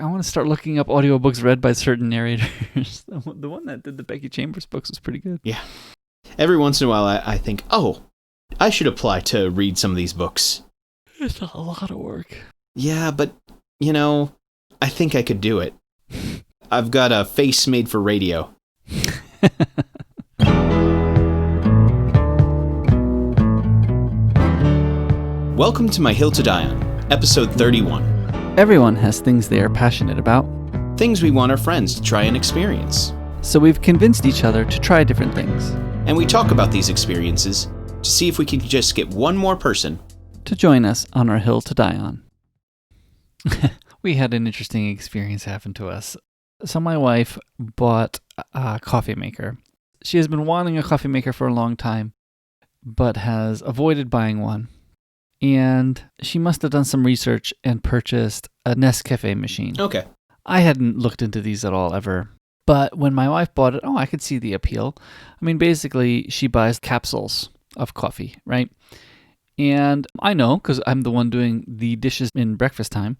I want to start looking up audiobooks read by certain narrators. The one that did the Becky Chambers books was pretty good. Yeah. Every once in a while, I think, oh, I should apply to read some of these books. It's a lot of work. Yeah, but, I think I could do it. I've got a face made for radio. Welcome to My Hill to Die On, episode 31. Everyone has things they are passionate about. Things we want our friends to try and experience. So we've convinced each other to try different things. And we talk about these experiences to see if we can just get one more person to join us on our hill to die on. We had an interesting experience happen to us. So my wife bought a coffee maker. She has been wanting a coffee maker for a long time, but has avoided buying one. And she must have done some research and purchased a Nescafe machine. Okay. I hadn't looked into these at all ever. But when my wife bought it, I could see the appeal. I mean, basically, she buys capsules of coffee, right? And I know, because I'm the one doing the dishes in breakfast time,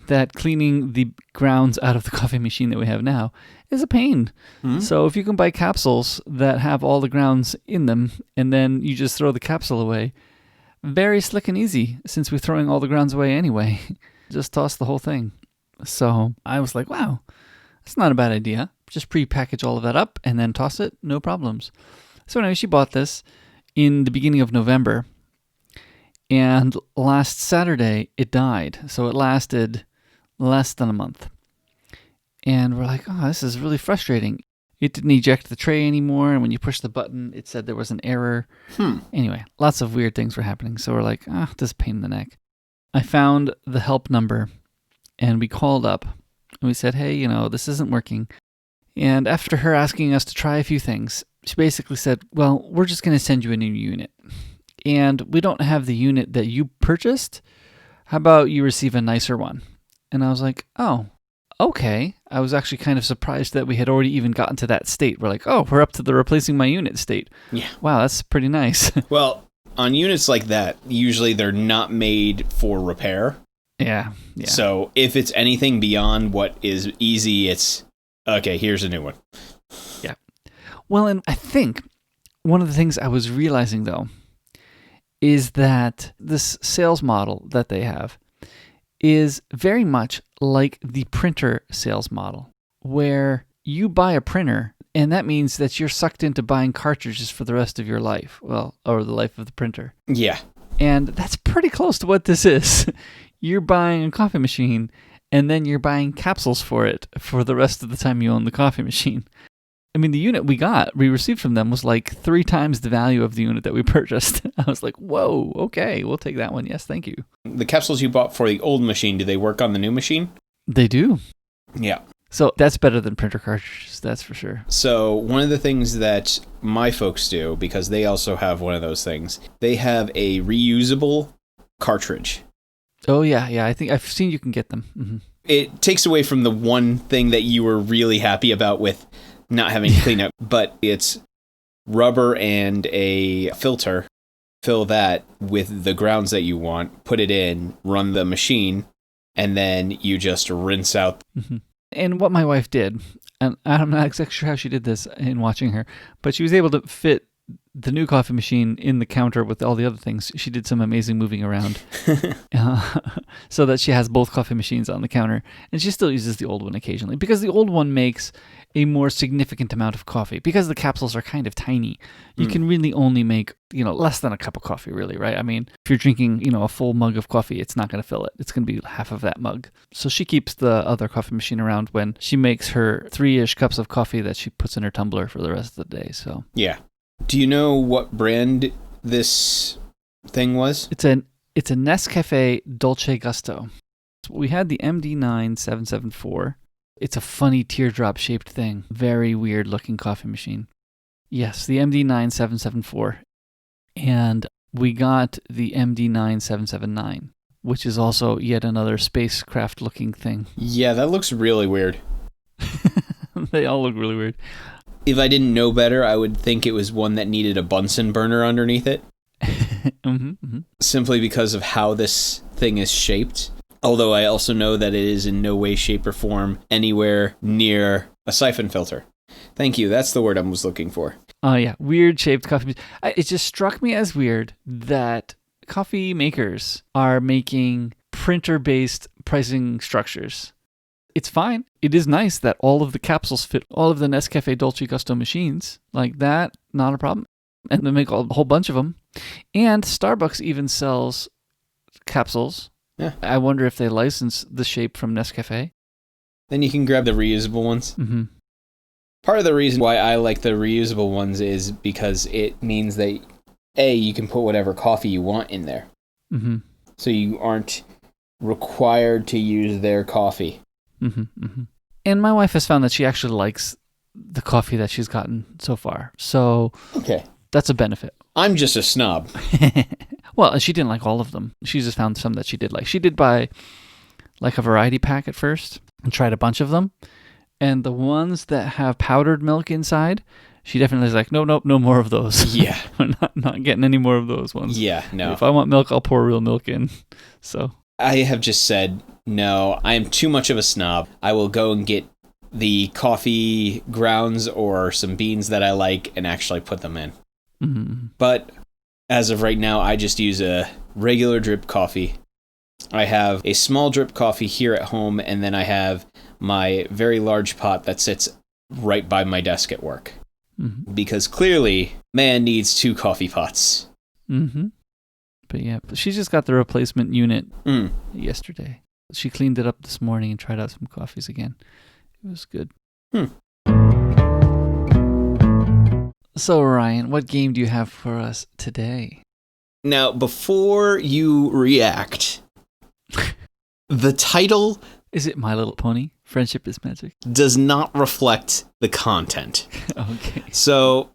that cleaning the grounds out of the coffee machine that we have now is a pain. Mm-hmm. So if you can buy capsules that have all the grounds in them, and then you just throw the capsule away, very slick and easy, since we're throwing all the grounds away anyway. Just toss the whole thing. So I was like, wow, that's not a bad idea. Just pre-package all of that up and then toss it, no problems. So anyway, she bought this in the beginning of November. And last Saturday, it died. So it lasted less than a month. And we're like, this is really frustrating. It didn't eject the tray anymore, and when you push the button, it said there was an error. Anyway, lots of weird things were happening, so we're like, this is a pain in the neck. I found the help number, and we called up, and we said, hey, this isn't working. And after her asking us to try a few things, she basically said, well, we're just going to send you a new unit. And we don't have the unit that you purchased. How about you receive a nicer one? And I was like, oh, okay. I was actually kind of surprised that we had already even gotten to that state. We're like, we're up to the replacing my unit state. Yeah. Wow, that's pretty nice. Well, on units like that, usually they're not made for repair. Yeah. So if it's anything beyond what is easy, it's, okay, here's a new one. Yeah. Well, and I think one of the things I was realizing, though, is that this sales model that they have is very much like the printer sales model, where you buy a printer, and that means that you're sucked into buying cartridges for the rest of your life, or the life of the printer. Yeah. And that's pretty close to what this is. You're buying a coffee machine, and then you're buying capsules for it for the rest of the time you own the coffee machine. I mean, the unit we received from them was like 3 times the value of the unit that we purchased. I was like, whoa, okay, we'll take that one. Yes, thank you. The capsules you bought for the old machine, do they work on the new machine? They do. Yeah. So that's better than printer cartridges, that's for sure. So one of the things that my folks do, because they also have one of those things, they have a reusable cartridge. Oh, yeah, I think I've seen you can get them. Mm-hmm. It takes away from the one thing that you were really happy about with not having to clean up, but it's rubber and a filter. Fill that with the grounds that you want, put it in, run the machine, and then you just rinse out. Mm-hmm. And what my wife did, and I'm not exactly sure how she did this in watching her, but she was able to fit the new coffee machine in the counter with all the other things. She did some amazing moving around so that she has both coffee machines on the counter, and she still uses the old one occasionally because the old one makes a more significant amount of coffee. Because the capsules are kind of tiny, you can really only make, less than a cup of coffee, really, right? I mean, if you're drinking, a full mug of coffee, it's not going to fill it. It's going to be half of that mug. So she keeps the other coffee machine around when she makes her 3-ish cups of coffee that she puts in her tumbler for the rest of the day. So yeah. Do you know what brand this thing was? It's a Nescafe Dolce Gusto. We had the MD9 774. It's a funny teardrop-shaped thing. Very weird-looking coffee machine. Yes, the MD9 774. And we got the MD9 779, which is also yet another spacecraft-looking thing. Yeah, that looks really weird. They all look really weird. If I didn't know better, I would think it was one that needed a Bunsen burner underneath it. Mm-hmm. Simply because of how this thing is shaped. Although I also know that it is in no way, shape, or form anywhere near a siphon filter. Thank you. That's the word I was looking for. Oh, yeah. Weird shaped coffee. It just struck me as weird that coffee makers are making printer-based pricing structures. It's fine. It is nice that all of the capsules fit all of the Nescafe Dolce Gusto machines. Like that, not a problem. And they make a whole bunch of them. And Starbucks even sells capsules. Yeah. I wonder if they license the shape from Nescafe. Then you can grab the reusable ones. Mm-hmm. Part of the reason why I like the reusable ones is because it means that, A, you can put whatever coffee you want in there. Mm-hmm. So you aren't required to use their coffee. Mm-hmm. Mm-hmm. And my wife has found that she actually likes the coffee that she's gotten so far. So okay, that's a benefit. I'm just a snob. Well, she didn't like all of them. She just found some that she did like. She did buy like a variety pack at first and tried a bunch of them. And the ones that have powdered milk inside, she definitely is like, no more of those. Yeah. We're not getting any more of those ones. Yeah, no. If I want milk, I'll pour real milk in. So I have just said, no, I am too much of a snob. I will go and get the coffee grounds or some beans that I like and actually put them in. Mm-hmm. But as of right now, I just use a regular drip coffee. I have a small drip coffee here at home, and then I have my very large pot that sits right by my desk at work. Mm-hmm. Because clearly, man needs 2 coffee pots. Mm-hmm. But yeah, she just got the replacement unit yesterday. She cleaned it up this morning and tried out some coffees again. It was good. So, Ryan, what game do you have for us today? Now, before you react, the title... Is it My Little Pony? Friendship is Magic? Does not reflect the content. Okay. So,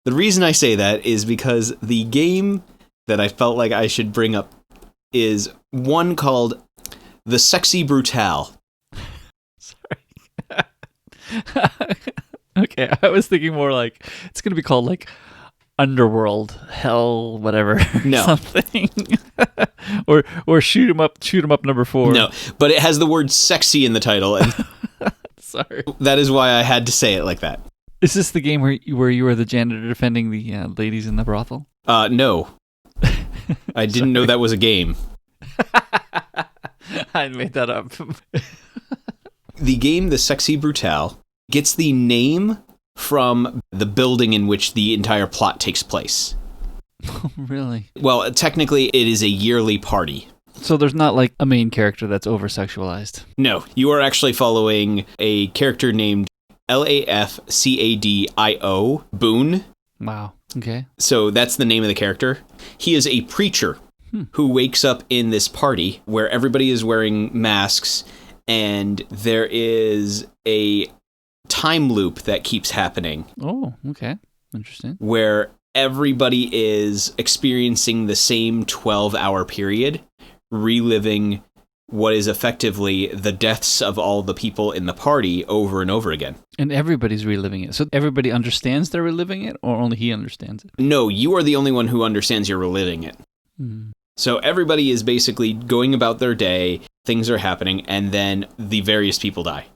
the reason I say that is because the game that I felt like I should bring up is one called The Sexy Brutale. Sorry. Okay, I was thinking more like, it's going to be called like Underworld, Hell, whatever. No. Something. or shoot 'em up number 4. No, but it has the word sexy in the title, and Sorry. that is why I had to say it like that. Is this the game where you were the janitor defending the ladies in the brothel? No. I didn't know that was a game. I made that up. The game, The Sexy Brutale, gets the name from the building in which the entire plot takes place. Really? Well, technically, it is a yearly party. So there's not like a main character that's over-sexualized? No, you are actually following a character named Lafcadio, Boone. Wow. Okay. So that's the name of the character. He is a preacher who wakes up in this party where everybody is wearing masks, and there is a time loop that keeps happening. Oh, okay. Interesting. Where everybody is experiencing the same 12-hour period, reliving what is effectively the deaths of all the people in the party over and over again. And everybody's reliving it. So everybody understands they're reliving it, or only he understands it? No, you are the only one who understands you're reliving it. So everybody is basically going about their day, things are happening, and then the various people die.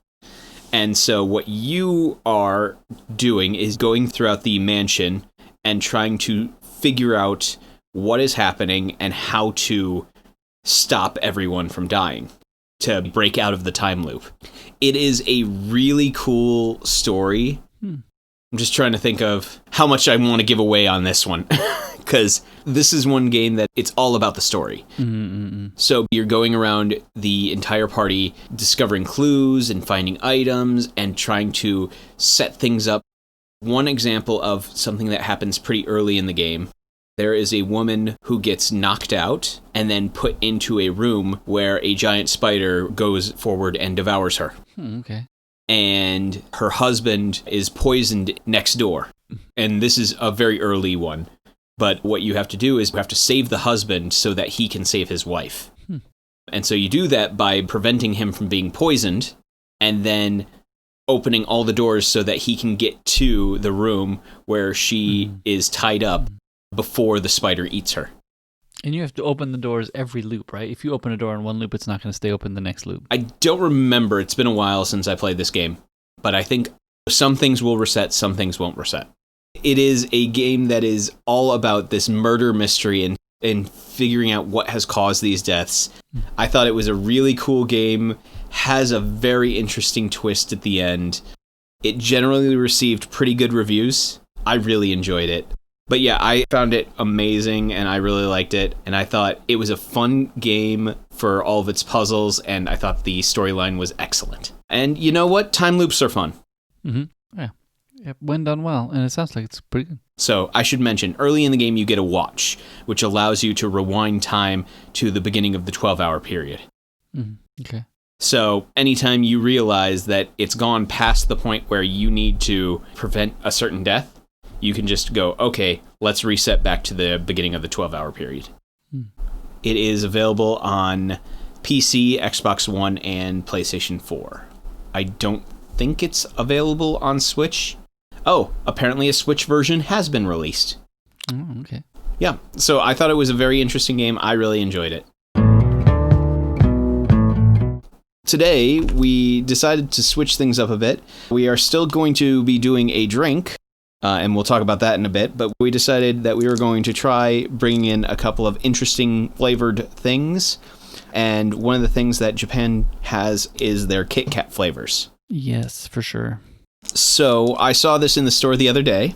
And so what you are doing is going throughout the mansion and trying to figure out what is happening and how to stop everyone from dying, to break out of the time loop. It is a really cool story. I'm just trying to think of how much I want to give away on this one, because this is one game that it's all about the story. So you're going around the entire party, discovering clues and finding items and trying to set things up. One example of something that happens pretty early in the game, there is a woman who gets knocked out and then put into a room where a giant spider goes forward and devours her. Okay. And her husband is poisoned next door. And this is a very early one. But what you have to do is you have to save the husband so that he can save his wife. And so you do that by preventing him from being poisoned and then opening all the doors so that he can get to the room where she is tied up before the spider eats her. And you have to open the doors every loop, right? If you open a door in one loop, it's not going to stay open the next loop. I don't remember. It's been a while since I played this game, but I think some things will reset, some things won't reset. It is a game that is all about this murder mystery and figuring out what has caused these deaths. I thought it was a really cool game, has a very interesting twist at the end. It generally received pretty good reviews. I really enjoyed it. But yeah, I found it amazing and I really liked it. And I thought it was a fun game for all of its puzzles. And I thought the storyline was excellent. And you know what? Time loops are fun. Mm-hmm. Yeah. Yep. When done well. And it sounds like it's pretty good. So I should mention, early in the game, you get a watch, which allows you to rewind time to the beginning of the 12-hour period. Mm-hmm. Okay. So anytime you realize that it's gone past the point where you need to prevent a certain death, you can just go, okay, let's reset back to the beginning of the 12-hour period. It is available on PC, Xbox One, and PlayStation 4. I don't think it's available on Switch. Oh, apparently a Switch version has been released. Oh, okay. Yeah, so I thought it was a very interesting game. I really enjoyed it. Today, we decided to switch things up a bit. We are still going to be doing a drink, and we'll talk about that in a bit, but we decided that we were going to try bringing in a couple of interesting flavored things, and one of the things that Japan has is their Kit Kat flavors. Yes, for sure. So, I saw this in the store the other day.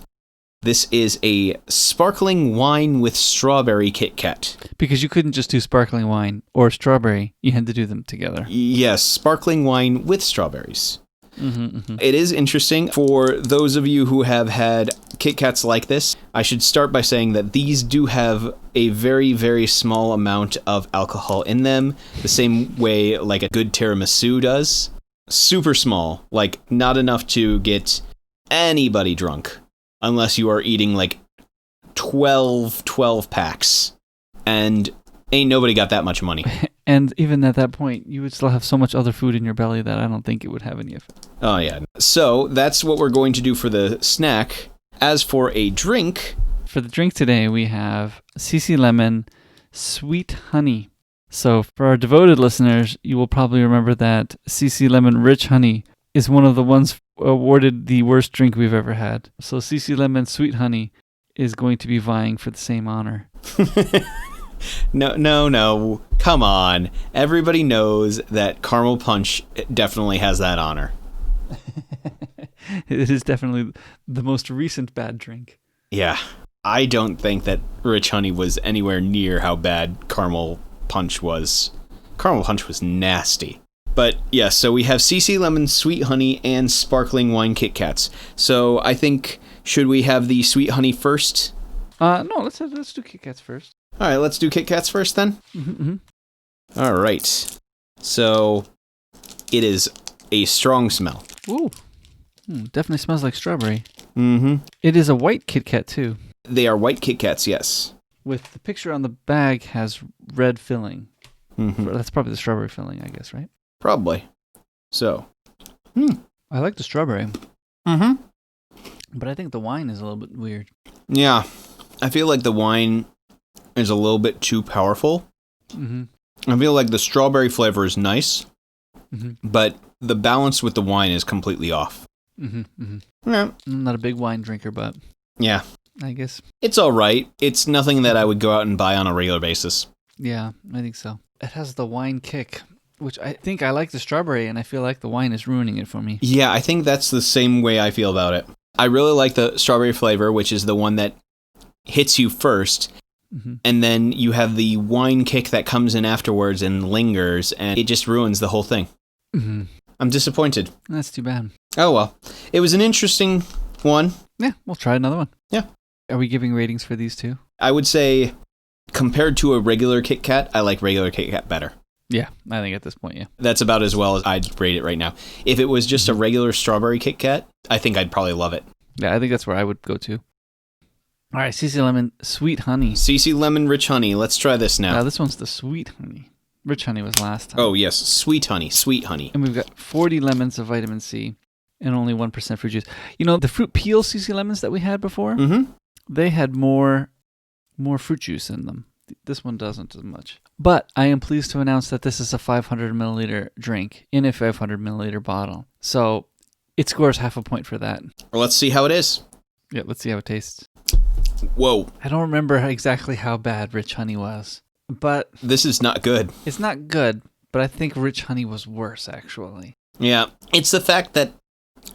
This is a sparkling wine with strawberry Kit Kat. Because you couldn't just do sparkling wine or strawberry. You had to do them together. Yes, sparkling wine with strawberries. Mm-hmm, mm-hmm. It is interesting. For those of you who have had Kit Kats like this, I should start by saying that these do have a very, very small amount of alcohol in them, the same way like a good tiramisu does. Super small, like not enough to get anybody drunk, unless you are eating like 12 packs, and ain't nobody got that much money. And even at that point, you would still have so much other food in your belly that I don't think it would have any effect. Oh, yeah. So that's what we're going to do for the snack. As for a drink... For the drink today, we have CC Lemon Sweet Honey. So for our devoted listeners, you will probably remember that CC Lemon Rich Honey is one of the ones awarded the worst drink we've ever had. So CC Lemon Sweet Honey is going to be vying for the same honor. No. Come on. Everybody knows that Caramel Punch definitely has that honor. It is definitely the most recent bad drink. Yeah. I don't think that Rich Honey was anywhere near how bad Caramel Punch was. Caramel Punch was nasty. But yeah, so we have CC Lemon, Sweet Honey, and Sparkling Wine Kit Kats. So I think, should we have the Sweet Honey first? No, let's do Kit Kats first. All right, let's do Kit Kats first then. Mm-hmm. All right. So it is a strong smell. Ooh. Definitely smells like strawberry. Mm-hmm. It is a white Kit Kat too. They are white Kit Kats, yes. With the picture on the bag has red filling. Mm-hmm. That's probably the strawberry filling, I guess, right? Probably. So. I like the strawberry. Mm-hmm. But I think the wine is a little bit weird. Yeah. I feel like the wine is a little bit too powerful. Mm-hmm. I feel like the strawberry flavor is nice, but the balance with the wine is completely off. Mm-hmm. Mm-hmm. Yeah. I'm not a big wine drinker, but Yeah. I guess. It's all right. It's nothing that I would go out and buy on a regular basis. Yeah, I think so. It has the wine kick, which I think I like the strawberry, and I feel like the wine is ruining it for me. Yeah, I think that's the same way I feel about it. I really like the strawberry flavor, which is the one that hits you first, and then you have the wine kick that comes in afterwards and lingers, and it just ruins the whole thing. Mm-hmm. I'm disappointed. That's too bad. Oh, well. It was an interesting one. Yeah, we'll try another one. Yeah. Are we giving ratings for these two? I would say, compared to a regular Kit Kat, I like regular Kit Kat better. Yeah, I think at this point, yeah. That's about as well as I'd rate it right now. If it was just a regular strawberry Kit Kat, I think I'd probably love it. Yeah, I think that's where I would go to. All right, CC Lemon Sweet Honey. CC Lemon Rich Honey. Let's try this now. This one's the Sweet Honey. Rich Honey was last time. Oh, yes. Sweet honey. Sweet honey. And we've got 40 lemons of vitamin C and only 1% fruit juice. You know, the fruit peel CC lemons that we had before, they had more fruit juice in them. This one doesn't as much. But I am pleased to announce that this is a 500 milliliter drink in a 500 milliliter bottle. So it scores half a point for that. Well, let's see how it is. Yeah, let's see how it tastes. Whoa. I don't remember exactly how bad Rich Honey was, but This is not good. it's not good, but I think Rich Honey was worse, actually. Yeah. It's the fact that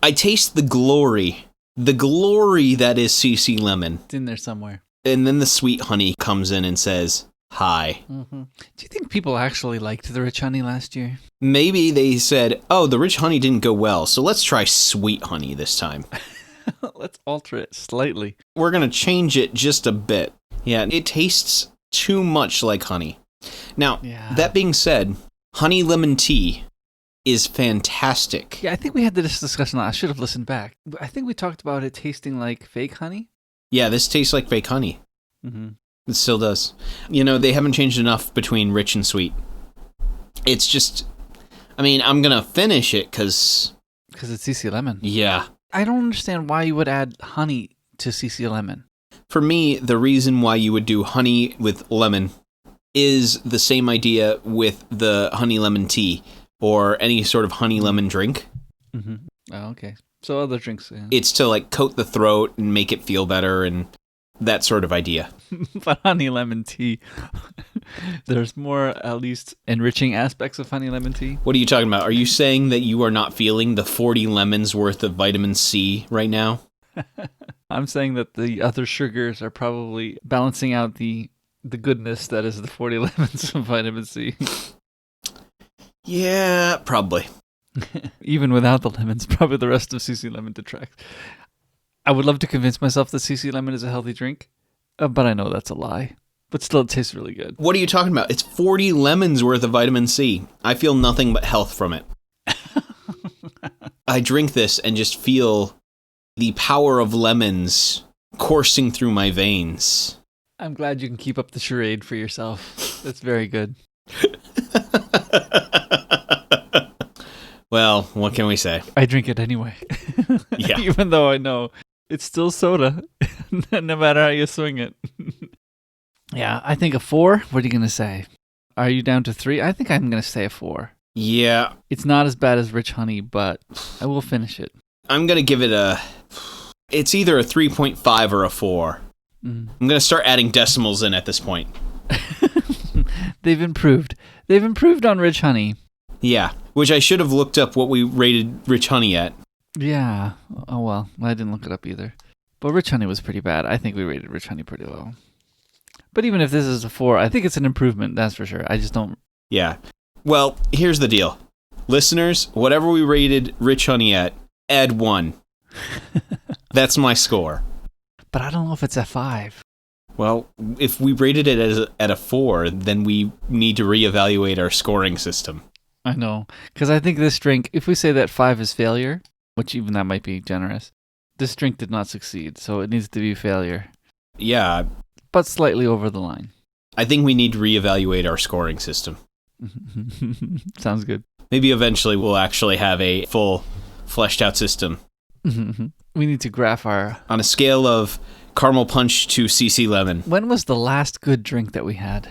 I taste the glory that is CC Lemon. It's in there somewhere. And then the sweet honey comes in and says, hi. Mm-hmm. Do you think people actually liked the Rich Honey last year? Maybe they said, oh, the rich honey didn't go well, so let's try sweet honey this time. Let's alter it slightly. We're going to change it just a bit. Yeah, it tastes too much like honey. Now, that being said, honey lemon tea is fantastic. Yeah, I think we had this discussion. I should have listened back. I think we talked about it tasting like fake honey. Yeah, this tastes like fake honey. Mm-hmm. It still does. You know, they haven't changed enough between rich and sweet. It's just, I mean, I'm going to finish it because it's CC Lemon. Yeah. I don't understand why you would add honey to CC Lemon. For me, the reason why you would do honey with lemon is the same idea with the honey lemon tea or any sort of honey lemon drink. Mm-hmm. Oh, okay. So other drinks. Yeah. It's to like coat the throat and make it feel better and that sort of idea. But honey lemon tea, there's more, at least, enriching aspects of honey lemon tea. What are you talking about? Are you saying that you are not feeling the 40 lemons worth of vitamin C right now? I'm saying that the other sugars are probably balancing out the goodness that is the 40 lemons of vitamin C. Yeah, probably. Even without the lemons, probably the rest of CC Lemon detracts. I would love to convince myself that CC Lemon is a healthy drink, but I know that's a lie. But still, it tastes really good. What are you talking about? It's 40 lemons worth of vitamin C. I feel nothing but health from it. I drink this and just feel the power of lemons coursing through my veins. I'm glad you can keep up the charade for yourself. That's very good. Well, what can we say? I drink it anyway. Yeah. Even though I know it's still soda, no matter how you swing it. Yeah, I think a 4. What are you going to say? Are you down to 3? I think I'm going to say a 4. Yeah. It's not as bad as Rich Honey, but I will finish it. I'm going to give it it's either a 3.5 or a 4. I'm going to start adding decimals in at this point. They've improved. They've improved on Rich Honey. Yeah, which I should have looked up what we rated Rich Honey at. Yeah. Oh, well, I didn't look it up either. But Rich Honey was pretty bad. I think we rated Rich Honey pretty low. But even if this is a 4, I think it's an improvement, that's for sure. I just don't... Yeah. Well, here's the deal. Listeners, whatever we rated Rich Honey at, add 1. That's my score. But I don't know if it's a 5. Well, if we rated it at a 4, then we need to reevaluate our scoring system. I know. Because I think this drink, if we say that 5 is failure, which even that might be generous, this drink did not succeed, so it needs to be failure. Yeah. But slightly over the line. I think we need to reevaluate our scoring system. Sounds good. Maybe eventually we'll actually have a full, fleshed out system. We need to graph our... On a scale of caramel punch to CC Lemon. When was the last good drink that we had?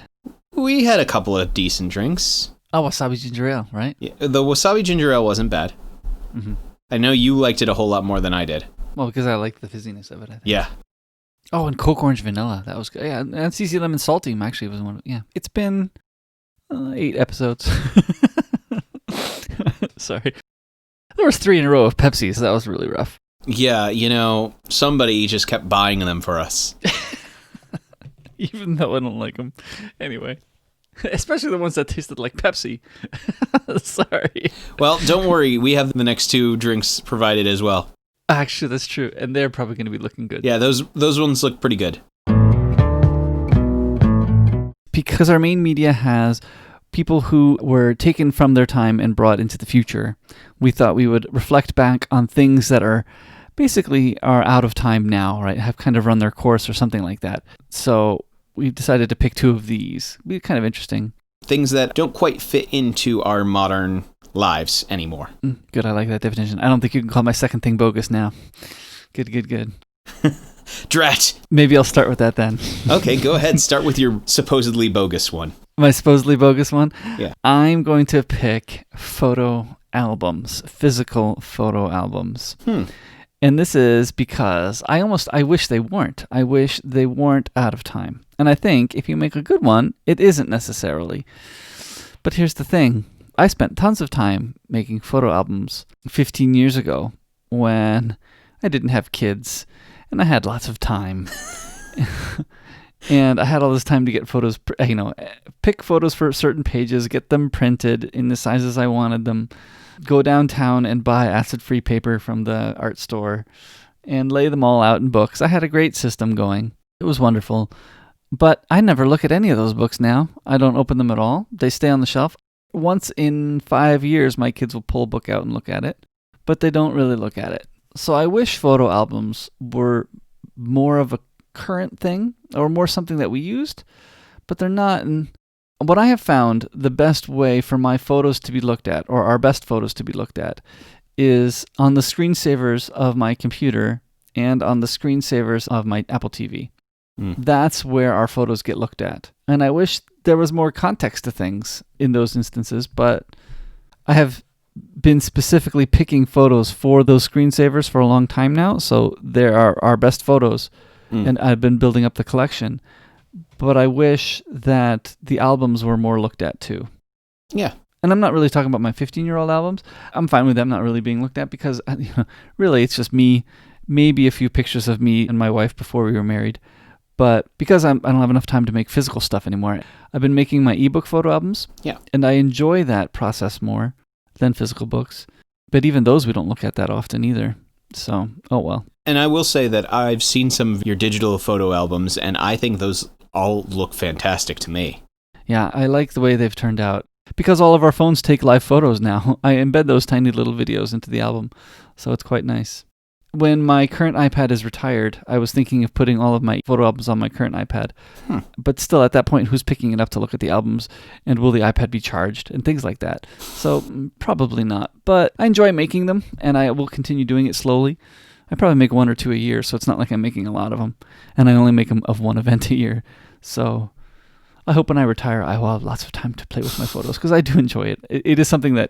We had a couple of decent drinks. Oh, wasabi ginger ale, right? Yeah, the wasabi ginger ale wasn't bad. Mm-hmm. I know you liked it a whole lot more than I did. Well, because I like the fizziness of it, I think. Yeah. Oh, and Coke Orange Vanilla. That was good. Yeah, and CC Lemon Salty actually was one. Yeah. It's been 8 episodes. Sorry. There was 3 in a row of Pepsi, so that was really rough. Yeah, you know, somebody just kept buying them for us. Even though I don't like them. Anyway. Especially the ones that tasted like Pepsi. Sorry. Well, don't worry. We have the next 2 drinks provided as well. Actually, that's true. And they're probably going to be looking good. Yeah, those ones look pretty good. Because our main media has people who were taken from their time and brought into the future, we thought we would reflect back on things that are basically are out of time now, right? Have kind of run their course or something like that. So we decided to pick 2 of these. It'd be kind of interesting. Things that don't quite fit into our modern lives anymore. Good, I like that definition. I don't think you can call my second thing bogus now. Good. Drat. Maybe I'll start with that then. Okay, go ahead. Start with your supposedly bogus one. My supposedly bogus one? Yeah. I'm going to pick photo albums, physical photo albums. And this is because I wish they weren't. I wish they weren't out of time. And I think if you make a good one, it isn't necessarily. But here's the thing. I spent tons of time making photo albums 15 years ago when I didn't have kids and I had lots of time. And I had all this time to get photos, pick photos for certain pages, get them printed in the sizes I wanted them, go downtown and buy acid-free paper from the art store and lay them all out in books. I had a great system going. It was wonderful. But I never look at any of those books now. I don't open them at all. They stay on the shelf. Once in 5 years, my kids will pull a book out and look at it, but they don't really look at it. So I wish photo albums were more of a current thing or more something that we used, but they're not. And what I have found the best way for my photos to be looked at, or our best photos to be looked at, is on the screensavers of my computer and on the screensavers of my Apple TV. That's where our photos get looked at. And I wish there was more context to things in those instances, but I have been specifically picking photos for those screensavers for a long time now, so there are our best photos, and I've been building up the collection. But I wish that the albums were more looked at too. Yeah. And I'm not really talking about my 15-year-old albums. I'm fine with them not really being looked at because really it's just me, maybe a few pictures of me and my wife before we were married. But because I don't have enough time to make physical stuff anymore, I've been making my ebook photo albums. Yeah. And I enjoy that process more than physical books. But even those we don't look at that often either. So, oh well. And I will say that I've seen some of your digital photo albums, and I think those all look fantastic to me. Yeah, I like the way they've turned out. Because all of our phones take live photos now, I embed those tiny little videos into the album. So it's quite nice. When my current iPad is retired, I was thinking of putting all of my photo albums on my current iPad. But still, at that point, who's picking it up to look at the albums? And will the iPad be charged? And things like that. So probably not. But I enjoy making them, and I will continue doing it slowly. I probably make 1 or 2 a year, so it's not like I'm making a lot of them. And I only make them of one event a year. So I hope when I retire, I will have lots of time to play with my photos, because I do enjoy it. It is something that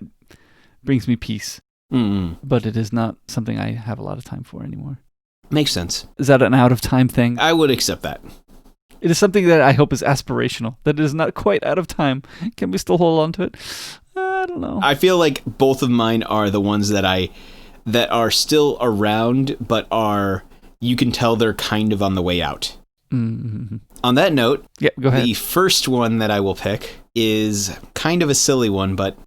brings me peace. But it is not something I have a lot of time for anymore. Makes sense. Is that an out-of-time thing? I would accept that. It is something that I hope is aspirational, that it is not quite out of time. Can we still hold on to it? I don't know. I feel like both of mine are the ones that are still around, but you can tell they're kind of on the way out. Mm-hmm. On that note, yeah, go ahead. The first one that I will pick is kind of a silly one, but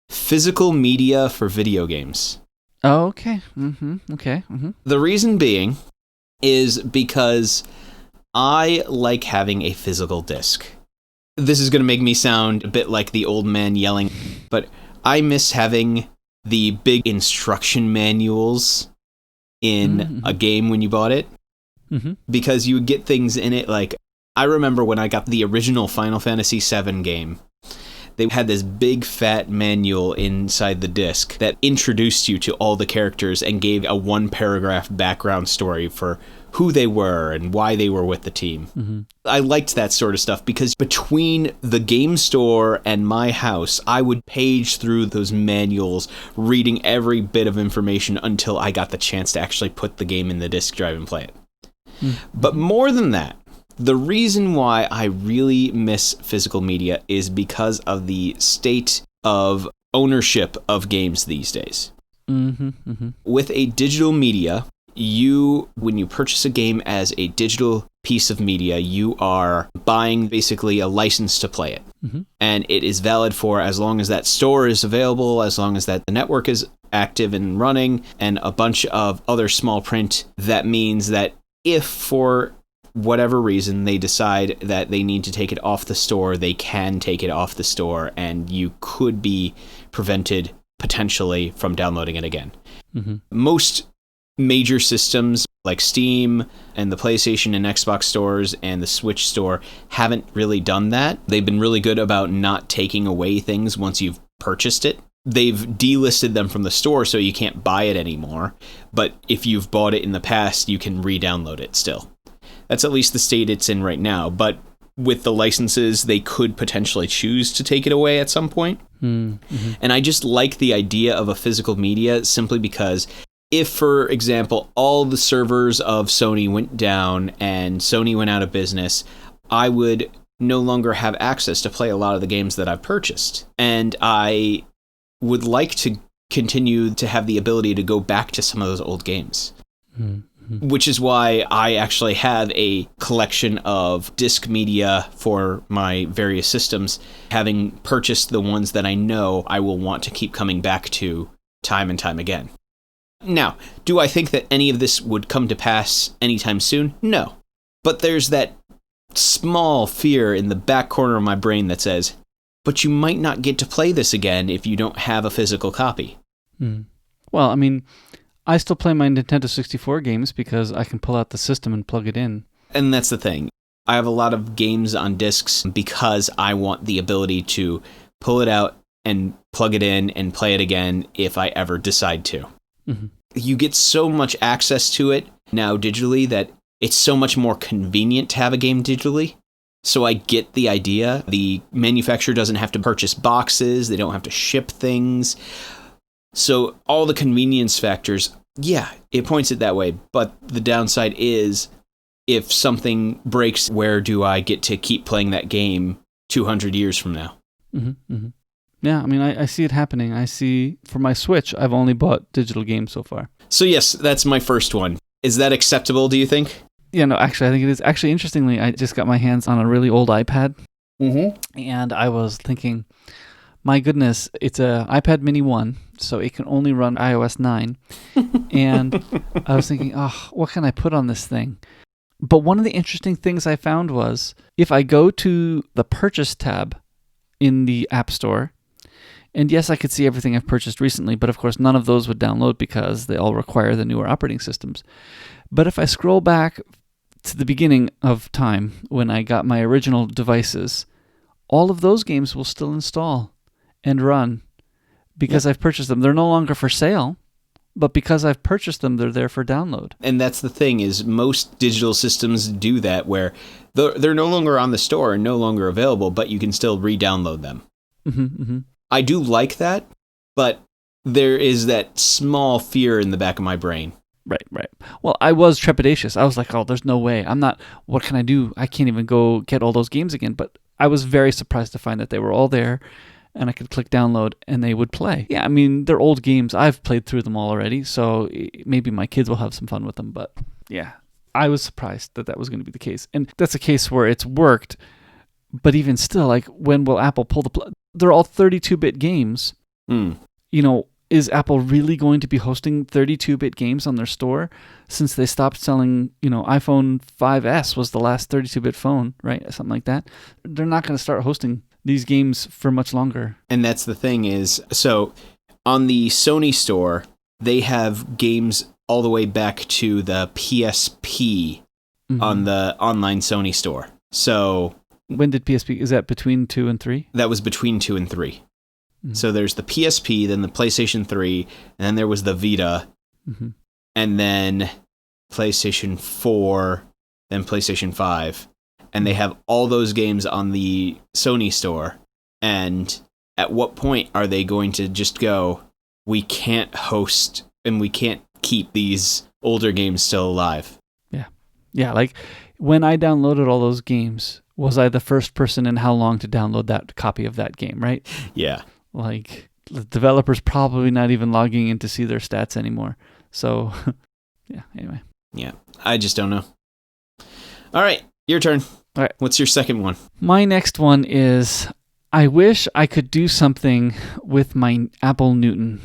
physical media for video games. Oh, okay. Okay. The reason being is because I like having a physical disc. This is going to make me sound a bit like the old man yelling, but I miss having the big instruction manuals in a game when you bought it. Because you would get things in it like, I remember when I got the original Final Fantasy VII game, they had this big fat manual inside the disc that introduced you to all the characters and gave a 1-paragraph background story for who they were and why they were with the team. I liked that sort of stuff because between the game store and my house, I would page through those manuals, reading every bit of information until I got the chance to actually put the game in the disc drive and play it. But more than that, the reason why I really miss physical media is because of the state of ownership of games these days. With a digital media, when you purchase a game as a digital piece of media, you are buying basically a license to play it. And it is valid for as long as that store is available, as long as that the network is active and running, and a bunch of other small print. That means that if for whatever reason they decide that they need to take it off the store, they can take it off the store, and you could be prevented potentially from downloading it again. Most major systems like Steam and the PlayStation and Xbox stores and the Switch store haven't really done that. They've been really good about not taking away things once you've purchased it. they've delisted them from the store, so you can't buy it anymore. But if you've bought it in the past, you can re-download it still. That's at least the state it's in right now. But with the licenses, they could potentially choose to take it away at some point. Mm-hmm. And I just like the idea of a physical media simply because if, for example, all the servers of Sony went down and Sony went out of business, I would no longer have access to play a lot of the games that I've purchased. And I would like to continue to have the ability to go back to some of those old games. Mm-hmm. Which is why I actually have a collection of disc media for my various systems, having purchased the ones that I know I will want to keep coming back to time and time again. Now, do I think that any of this would come to pass anytime soon? No. But there's that small fear in the back corner of my brain that says, but you might not get to play this again if you don't have a physical copy. Well, I mean, I still play my Nintendo 64 games because I can pull out the system and plug it in. And that's the thing. I have a lot of games on discs because I want the ability to pull it out and plug it in and play it again if I ever decide to. Mm-hmm. You get so much access to it now digitally that it's so much more convenient to have a game digitally. So I get the idea. The manufacturer doesn't have to purchase boxes. They don't have to ship things. So all the convenience factors, yeah, it points it that way. But the downside is if something breaks, where do I get to keep playing that game 200 years from now? Mm-hmm, mm-hmm. Yeah, I mean, I see it happening. I see, for my Switch, I've only bought digital games so far. So yes, that's my first one. Is that acceptable, do you think? Yeah, no, actually, I think it is. Actually, interestingly, I just got my hands on a really old iPad. Mm-hmm. And I was thinking, my goodness, it's a iPad Mini 1, so it can only run iOS 9. And I was thinking, what can I put on this thing? But one of the interesting things I found was, if I go to the Purchase tab in the App Store, and yes, I could see everything I've purchased recently, but of course none of those would download because they all require the newer operating systems. But if I scroll back to the beginning of time when I got my original devices, all of those games will still install and run because I've purchased them. They're no longer for sale, but because I've purchased them, they're there for download. And that's the thing, is most digital systems do that, where they're no longer on the store and no longer available, but you can still re-download them. Mm-hmm, mm-hmm. I do like that, but there is that small fear in the back of my brain. Right. Well, I was trepidatious. I was like, there's no way. What can I do? I can't even go get all those games again. But I was very surprised to find that they were all there and I could click download and they would play. Yeah, I mean, they're old games. I've played through them all already, so maybe my kids will have some fun with them. But yeah, I was surprised that was going to be the case. And that's a case where it's worked. But even still, like, when will Apple pull the plug? They're all 32-bit games. Is Apple really going to be hosting 32-bit games on their store since they stopped selling, iPhone 5S was the last 32-bit phone, right? Something like that. They're not going to start hosting these games for much longer. And that's the thing is, so on the Sony store, they have games all the way back to the PSP on the online Sony store. So when did PSP, is that between 2 and 3? That was between 2 and 3. So there's the PSP, then the PlayStation 3, and then there was the Vita, and then PlayStation 4, then PlayStation 5. And they have all those games on the Sony store. And at what point are they going to just go, we can't host and we can't keep these older games still alive? Yeah, like when I downloaded all those games, was I the first person in how long to download that copy of that game, right? Yeah. Like, the developer's probably not even logging in to see their stats anymore. So, yeah, anyway. Yeah, I just don't know. All right, your turn. All right. What's your second one? My next one is, I wish I could do something with my Apple Newton.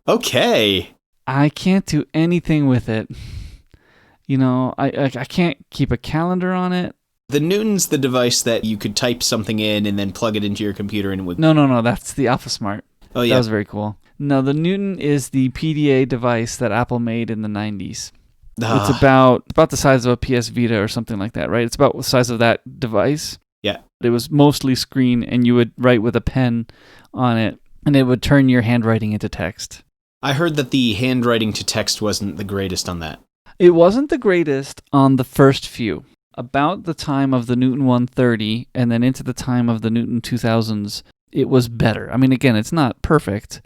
Okay. I can't do anything with it. I can't keep a calendar on it. The Newton's the device that you could type something in and then plug it into your computer and it would... No, that's the AlphaSmart. Oh, yeah. That was very cool. No, the Newton is the PDA device that Apple made in the 90s. It's about the size of a PS Vita or something like that, right? It's about the size of that device. Yeah. It was mostly screen, and you would write with a pen on it, and it would turn your handwriting into text. I heard that the handwriting to text wasn't the greatest on that. It wasn't the greatest on the first few. About the time of the Newton 130 and then into the time of the Newton 2000s, it was better. I mean, again, it's not perfect,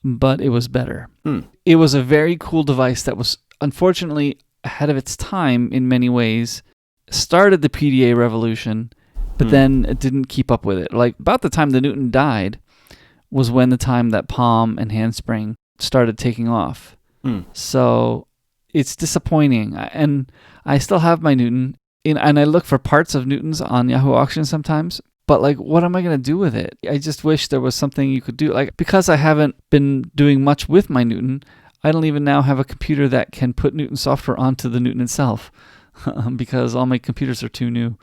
but it was better. It was a very cool device that was unfortunately ahead of its time in many ways, started the PDA revolution, but then it didn't keep up with it. Like about the time the Newton died was when the time that palm and handspring started taking off. So it's disappointing. And I still have my Newton, and I look for parts of Newtons on Yahoo Auction sometimes. But like, what am I going to do with it? I just wish there was something you could do. Like, because I haven't been doing much with my Newton, I don't even now have a computer that can put Newton software onto the Newton itself because all my computers are too new.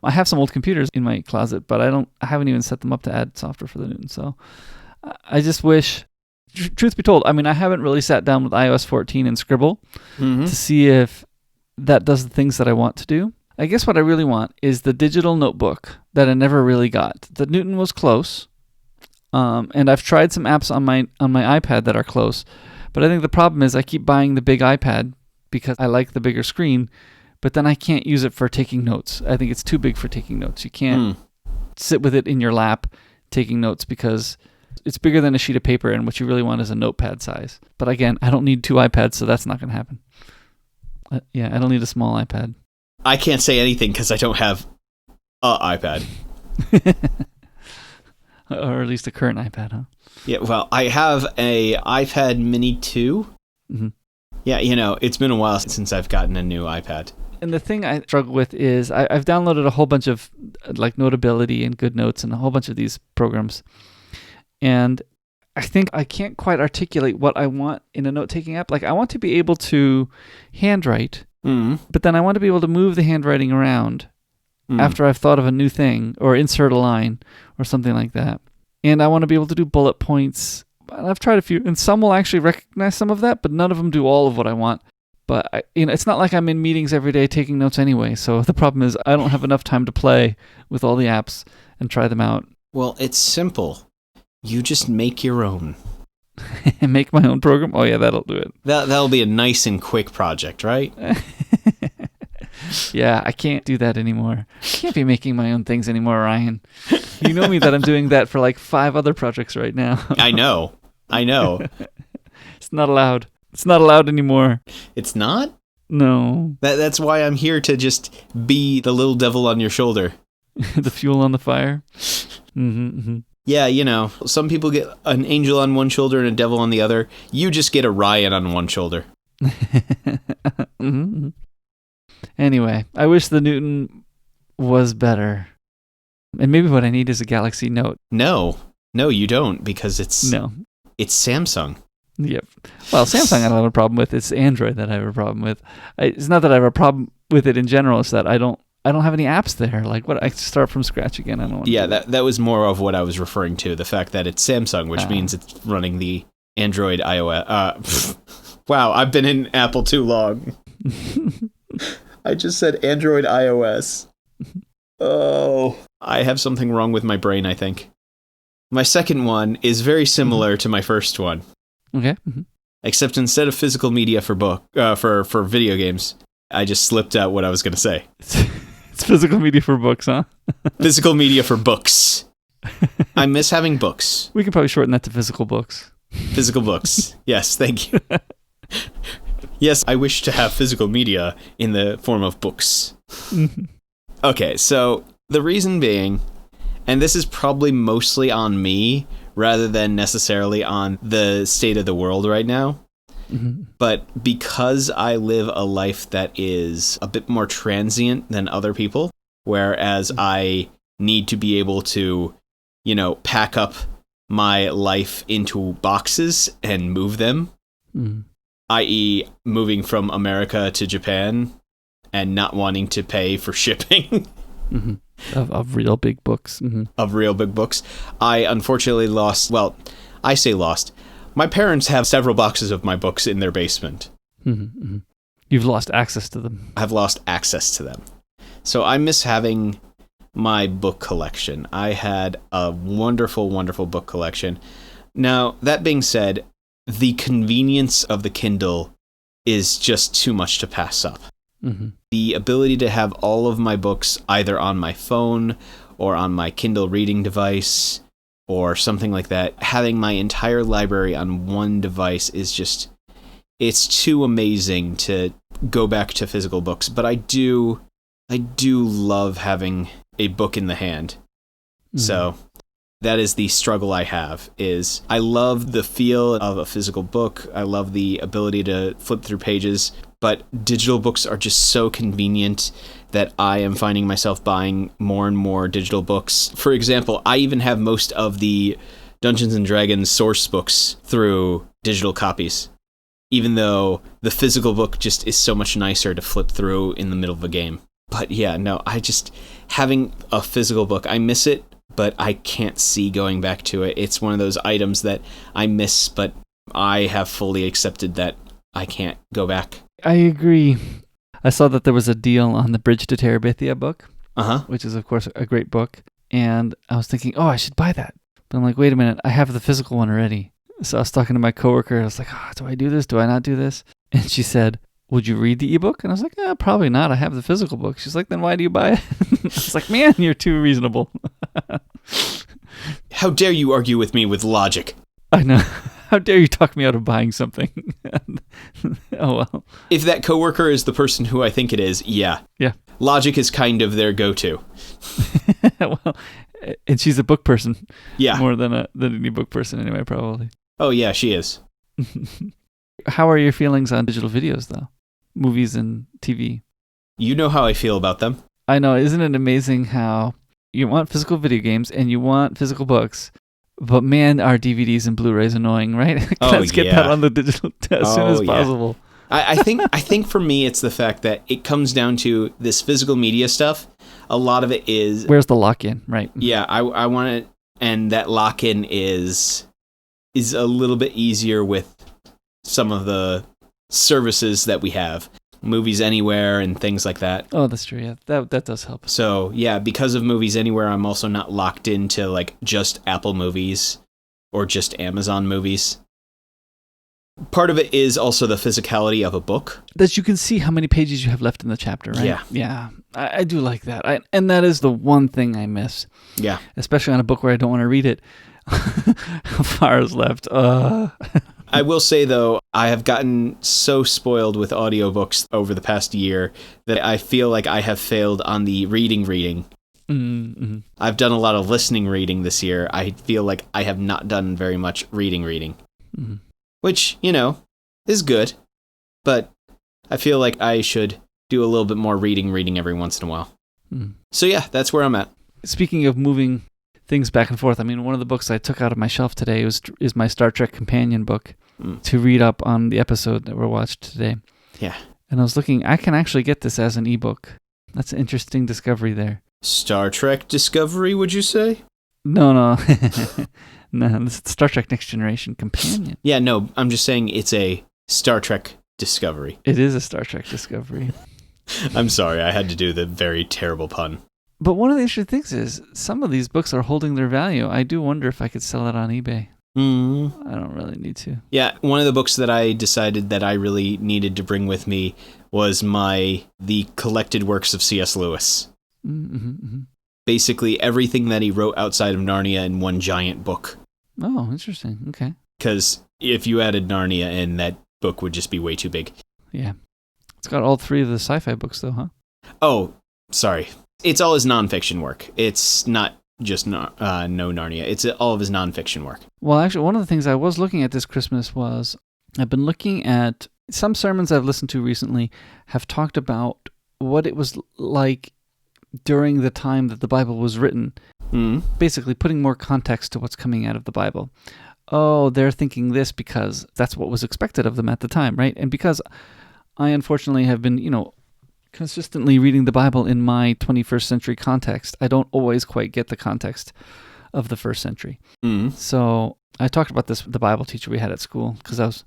I have some old computers in my closet, but I haven't even set them up to add software for the Newton. So I just wish, truth be told, I mean, I haven't really sat down with iOS 14 and Scribble to see if that does the things that I want to do. I guess what I really want is the digital notebook that I never really got. The Newton was close, and I've tried some apps on my iPad that are close, but I think the problem is I keep buying the big iPad because I like the bigger screen, but then I can't use it for taking notes. I think it's too big for taking notes. You can't sit with it in your lap taking notes because it's bigger than a sheet of paper, and what you really want is a notepad size. But again, I don't need two iPads, so that's not going to happen. I don't need a small iPad. I can't say anything because I don't have an iPad. Or at least a current iPad, huh? Yeah, well, I have a iPad Mini 2. Yeah, it's been a while since I've gotten a new iPad. And the thing I struggle with is I've downloaded a whole bunch of like Notability and GoodNotes and a whole bunch of these programs. And I think I can't quite articulate what I want in a note-taking app. Like, I want to be able to handwrite, but then I want to be able to move the handwriting around after I've thought of a new thing or insert a line or something like that. And I want to be able to do bullet points. And I've tried a few, and some will actually recognize some of that, but none of them do all of what I want. But it's not like I'm in meetings every day taking notes anyway. So the problem is I don't have enough time to play with all the apps and try them out. Well, it's simple. You just make your own. Make my own program? Oh, yeah, that'll do it. That'll be a nice and quick project, right? Yeah, I can't do that anymore. I can't be making my own things anymore, Ryan. You know me that I'm doing that for like 5 other projects right now. I know. It's not allowed. It's not allowed anymore. It's not? No. That's why I'm here to just be the little devil on your shoulder. The fuel on the fire? Yeah, some people get an angel on one shoulder and a devil on the other. You just get a Ryan on one shoulder. Anyway, I wish the Newton was better. And maybe what I need is a Galaxy Note. No, you don't, because it's Samsung. Yep. Well, Samsung I don't have a problem with. It's Android that I have a problem with. It's not that I have a problem with it in general. It's that I don't have any apps there. Like, what? I start from scratch again. I don't want to. Yeah, that was more of what I was referring to. The fact that it's Samsung, which means it's running the Android iOS. Wow, I've been in Apple too long. I just said Android iOS. Oh, I have something wrong with my brain, I think. My second one is very similar to my first one. Okay. Except instead of physical media for video games, I just slipped out what I was going to say. It's physical media for books, huh? Physical media for books. I miss having books. We can probably shorten that to physical books. Physical books. Yes, thank you. Yes, I wish to have physical media in the form of books. Okay, so the reason being, and this is probably mostly on me rather than necessarily on the state of the world right now, but because I live a life that is a bit more transient than other people, whereas I need to be able to, pack up my life into boxes and move them, i.e. moving from America to Japan and not wanting to pay for shipping. Of real big books. Of real big books. I unfortunately lost, I say lost. My parents have several boxes of my books in their basement. You've lost access to them. I've lost access to them. So I miss having my book collection. I had a wonderful, wonderful book collection. Now, that being said, the convenience of the Kindle is just too much to pass up. Mm-hmm. The ability to have all of my books either on my phone or on my Kindle reading device or something like that, having my entire library on one device is just, it's too amazing to go back to physical books. But I do love having a book in the hand. Mm-hmm. So that is the struggle I have, is I love the feel of a physical book. I love the ability to flip through pages, but digital books are just so convenient that I am finding myself buying more and more digital books. For example, I even have most of the Dungeons & Dragons source books through digital copies, even though the physical book just is so much nicer to flip through in the middle of a game. But yeah, no, having a physical book, I miss it, but I can't see going back to it. It's one of those items that I miss, but I have fully accepted that I can't go back. I agree. I saw that there was a deal on the Bridge to Terabithia book, which is, of course, a great book. And I was thinking, I should buy that. But I'm like, wait a minute, I have the physical one already. So I was talking to my coworker. I was like, do I do this? Do I not do this? And she said, would you read the ebook? And I was like, probably not. I have the physical book. She's like, then why do you buy it? I was like, man, you're too reasonable. How dare you argue with me with logic? I know. How dare you talk me out of buying something? Oh, well. If that coworker is the person who I think it is, yeah. Yeah. Logic is kind of their go-to. Well, and she's a book person. Yeah. More than any book person anyway, probably. Oh, yeah, she is. How are your feelings on digital videos, though? Movies and TV? You know how I feel about them. I know. Isn't it amazing how you want physical video games and you want physical books, but man, are DVDs and Blu-rays annoying, right? Let's get that on the digital as soon as possible. I think for me, it's the fact that it comes down to this physical media stuff. A lot of it is... Where's the lock-in, right? Yeah, I want it, and that lock-in is a little bit easier with some of the services that we have. Movies Anywhere and things like that. Oh, that's true. Yeah, that does help. So, yeah, because of Movies Anywhere, I'm also not locked into like just Apple movies or just Amazon movies. Part of it is also the physicality of a book. That you can see how many pages you have left in the chapter, right? Yeah. Yeah, I do like that. And that is the one thing I miss. Yeah. Especially on a book where I don't want to read it. How far is left? I will say, though, I have gotten so spoiled with audiobooks over the past year that I feel like I have failed on the reading. Mm-hmm. I've done a lot of listening reading this year. I feel like I have not done very much reading. Mm-hmm. Which, is good. But I feel like I should do a little bit more reading every once in a while. Mm-hmm. So yeah, that's where I'm at. Speaking of moving things back and forth, I mean, one of the books I took out of my shelf today is my Star Trek companion book to read up on the episode that we watched today. Yeah. And I was looking, I can actually get this as an ebook. That's an interesting discovery there. Star Trek Discovery, would you say? No. No, this is Star Trek Next Generation companion. Yeah, no, I'm just saying it's a Star Trek Discovery. It is a Star Trek Discovery. I'm sorry, I had to do the very terrible pun. But one of the interesting things is some of these books are holding their value. I do wonder if I could sell it on eBay. I don't really need to. Yeah, one of the books that I decided that I really needed to bring with me was the collected works of C.S. Lewis. Mm-hmm. Basically everything that he wrote outside of Narnia in one giant book. Oh, interesting. Okay. Because if you added Narnia in, that book would just be way too big. Yeah. It's got all three of the sci-fi books, though, huh? Oh, sorry. It's all his nonfiction work. It's not just no Narnia. It's all of his nonfiction work. Well, actually, one of the things I was looking at this Christmas was I've been looking at some sermons I've listened to recently have talked about what it was like during the time that the Bible was written. Basically putting more context to what's coming out of the Bible. Oh, they're thinking this because that's what was expected of them at the time, right? And because I unfortunately have been, consistently reading the Bible in my 21st century context, I don't always quite get the context of the first century. So I talked about this with the Bible teacher we had at school because I was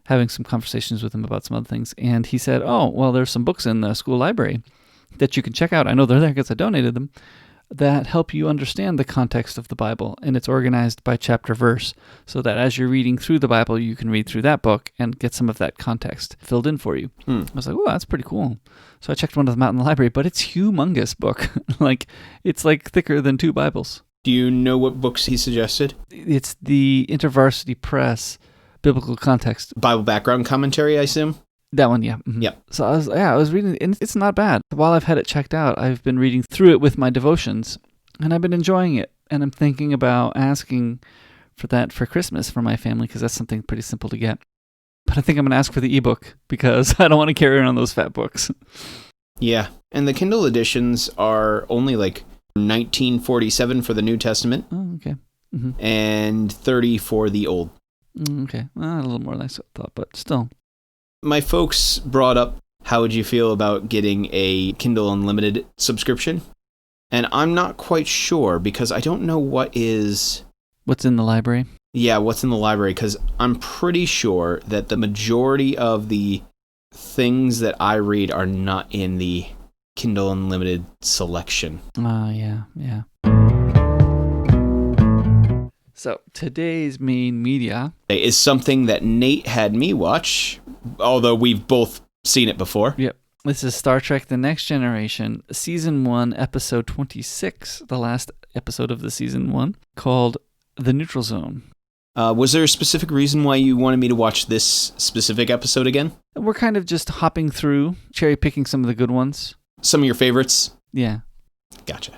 having some conversations with him about some other things. And he said, oh, well, there's some books in the school library that you can check out. I know they're there because I donated them. that help you understand the context of the Bible, and it's organized by chapter verse, so that as you're reading through the Bible, you can read through that book and get some of that context filled in for you. I was like, oh, that's pretty cool. So I checked one of them out in the library, but it's humongous book. It's like thicker than 2 Bibles. Do you know what books he suggested? It's the InterVarsity Press Biblical Context. Bible background commentary, I assume? That one, yeah. Mm-hmm. Yep. So I was reading, and it's not bad. While I've had it checked out, I've been reading through it with my devotions, and I've been enjoying it. And I'm thinking about asking for that for Christmas for my family, because that's something pretty simple to get. But I think I'm going to ask for the ebook, because I don't want to carry around those fat books. Yeah, and the Kindle editions are only like $19.47 for the New Testament. Oh, okay. Mm-hmm. And $30 for the Old. Okay. Well, a little more than I thought, but still. My folks brought up, how would you feel about getting a Kindle Unlimited subscription? And I'm not quite sure, because I don't know what's in the library. Yeah, what's in the library, because I'm pretty sure that the majority of the things that I read are not in the Kindle Unlimited selection. Yeah. So today's main media is something that Nate had me watch, although we've both seen it before. Yep. This is Star Trek The Next Generation, Season 1, Episode 26, the last episode of the Season 1, called The Neutral Zone. Was there a specific reason why you wanted me to watch this specific episode again? We're kind of just hopping through, cherry-picking some of the good ones. Some of your favorites? Yeah. Gotcha.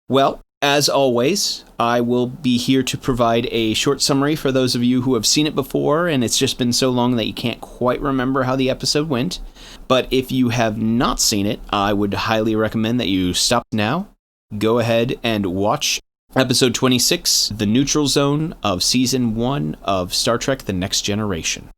Well, as always, I will be here to provide a short summary for those of you who have seen it before, and it's just been so long that you can't quite remember how the episode went. But if you have not seen it, I would highly recommend that you stop now, go ahead and watch Episode 26, The Neutral Zone of Season 1 of Star Trek The Next Generation.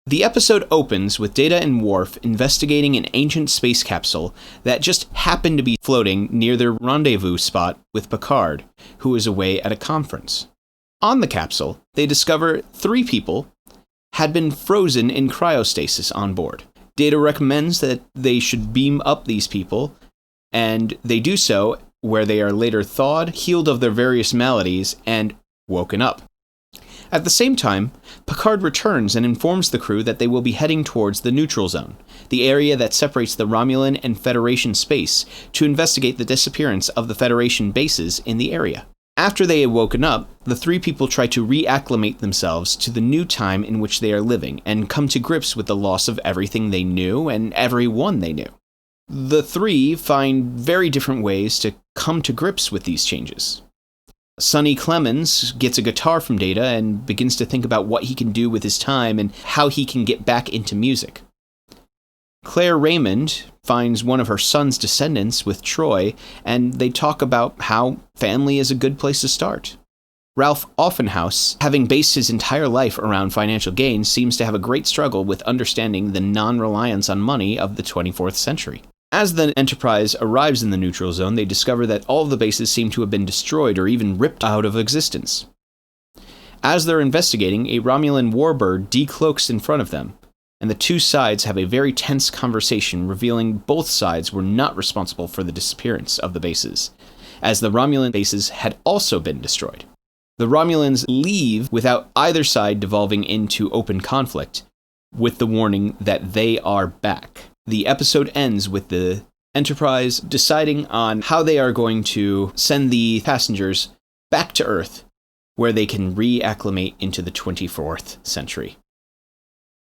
The episode opens with Data and Worf investigating an ancient space capsule that just happened to be floating near their rendezvous spot with Picard, who is away at a conference. On the capsule, they discover 3 people had been frozen in cryostasis on board. Data recommends that they should beam up these people, and they do so, where they are later thawed, healed of their various maladies, and woken up. At the same time, Picard returns and informs the crew that they will be heading towards the Neutral Zone, the area that separates the Romulan and Federation space, to investigate the disappearance of the Federation bases in the area. After they had woken up, the 3 people try to reacclimate themselves to the new time in which they are living and come to grips with the loss of everything they knew and everyone they knew. The 3 find very different ways to come to grips with these changes. Sonny Clemens gets a guitar from Data and begins to think about what he can do with his time and how he can get back into music. Claire Raymond finds one of her son's descendants with Troy, and they talk about how family is a good place to start. Ralph Offenhouse, having based his entire life around financial gain, seems to have a great struggle with understanding the non-reliance on money of the 24th century. As the Enterprise arrives in the Neutral Zone, they discover that all of the bases seem to have been destroyed or even ripped out of existence. As they're investigating, a Romulan warbird decloaks in front of them, and the 2 sides have a very tense conversation revealing both sides were not responsible for the disappearance of the bases, as the Romulan bases had also been destroyed. The Romulans leave without either side devolving into open conflict, with the warning that they are back. The episode ends with the Enterprise deciding on how they are going to send the passengers back to Earth, where they can reacclimate into the 24th century.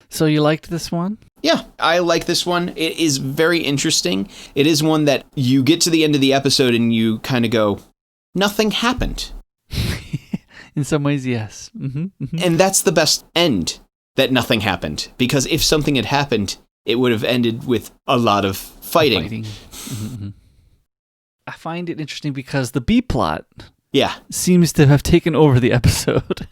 So you liked this one? Yeah, I like this one. It is very interesting. It is one that you get to the end of the episode and you kind of go, nothing happened. In some ways, yes. Mm-hmm, mm-hmm. And that's the best end, that nothing happened. Because if something had happened, it would have ended with a lot of fighting. Mm-hmm. I find it interesting because the B-plot seems to have taken over the episode.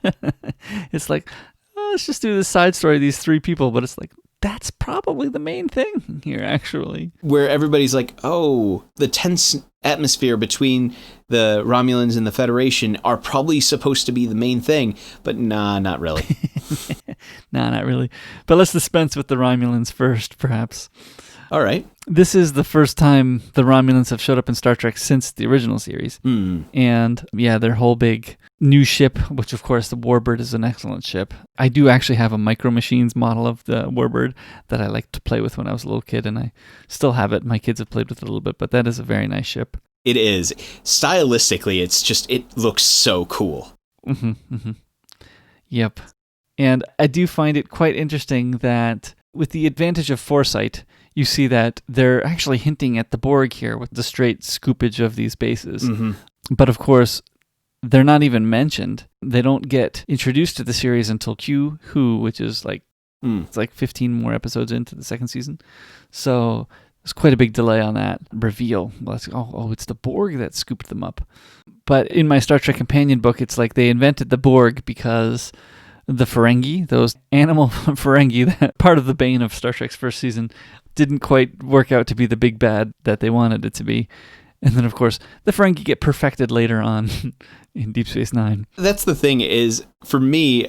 It's like, let's just do this side story of these 3 people, but it's like, that's probably the main thing here, actually. Where everybody's like, oh, the tense atmosphere between the Romulans and the Federation are probably supposed to be the main thing, but nah, not really. Nah, not really. But let's dispense with the Romulans first, perhaps. All right. This is the first time the Romulans have showed up in Star Trek since the original series. And yeah, their whole big new ship, which of course the Warbird is an excellent ship. I do actually have a Micro Machines model of the Warbird that I liked to play with when I was a little kid, and I still have it. My kids have played with it a little bit, but that is a very nice ship. It is. Stylistically, it looks so cool. Yep. And I do find it quite interesting that with the advantage of foresight, you see that they're actually hinting at the Borg here with the straight scoopage of these bases. But of course, they're not even mentioned. They don't get introduced to the series until Q Who, which is it's like 15 more episodes into the second season. So there's quite a big delay on that reveal. Well, it's the Borg that scooped them up. But in my Star Trek Companion book, it's like they invented the Borg because the Ferengi, those animal Ferengi, that part of the bane of Star Trek's first season, didn't quite work out to be the big bad that they wanted it to be. And then, of course, the Ferengi get perfected later on in Deep Space Nine. That's the thing is, for me,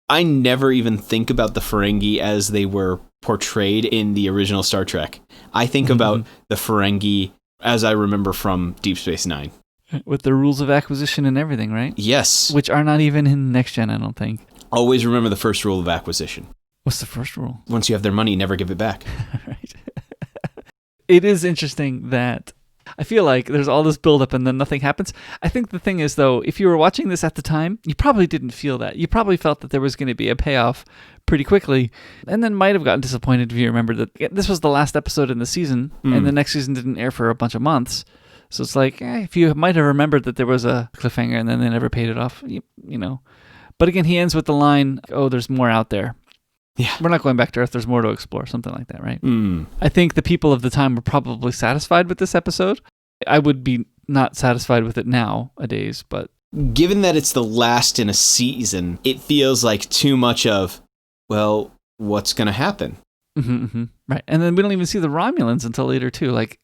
I never even think about the Ferengi as they were portrayed in the original Star Trek. I think about the Ferengi as I remember from Deep Space Nine. With the rules of acquisition and everything, right? Yes. Which are not even in Next Gen, I don't think. Always remember the first rule of acquisition. What's the first rule? Once you have their money, never give it back. Right. It is interesting that I feel like there's all this buildup and then nothing happens. I think the thing is, though, if you were watching this at the time, you probably didn't feel that. You probably felt that there was going to be a payoff pretty quickly, and then might have gotten disappointed if you remembered that this was the last episode in the season, and the next season didn't air for a bunch of months. So it's like, if you might have remembered that there was a cliffhanger and then they never paid it off, you know. But again, he ends with the line, there's more out there. Yeah. We're not going back to Earth, there's more to explore, something like that, right? I think the people of the time were probably satisfied with this episode. I would be not satisfied with it nowadays, but... Given that it's the last in a season, it feels like too much of, well, what's going to happen? Right. And then we don't even see the Romulans until later, too. Like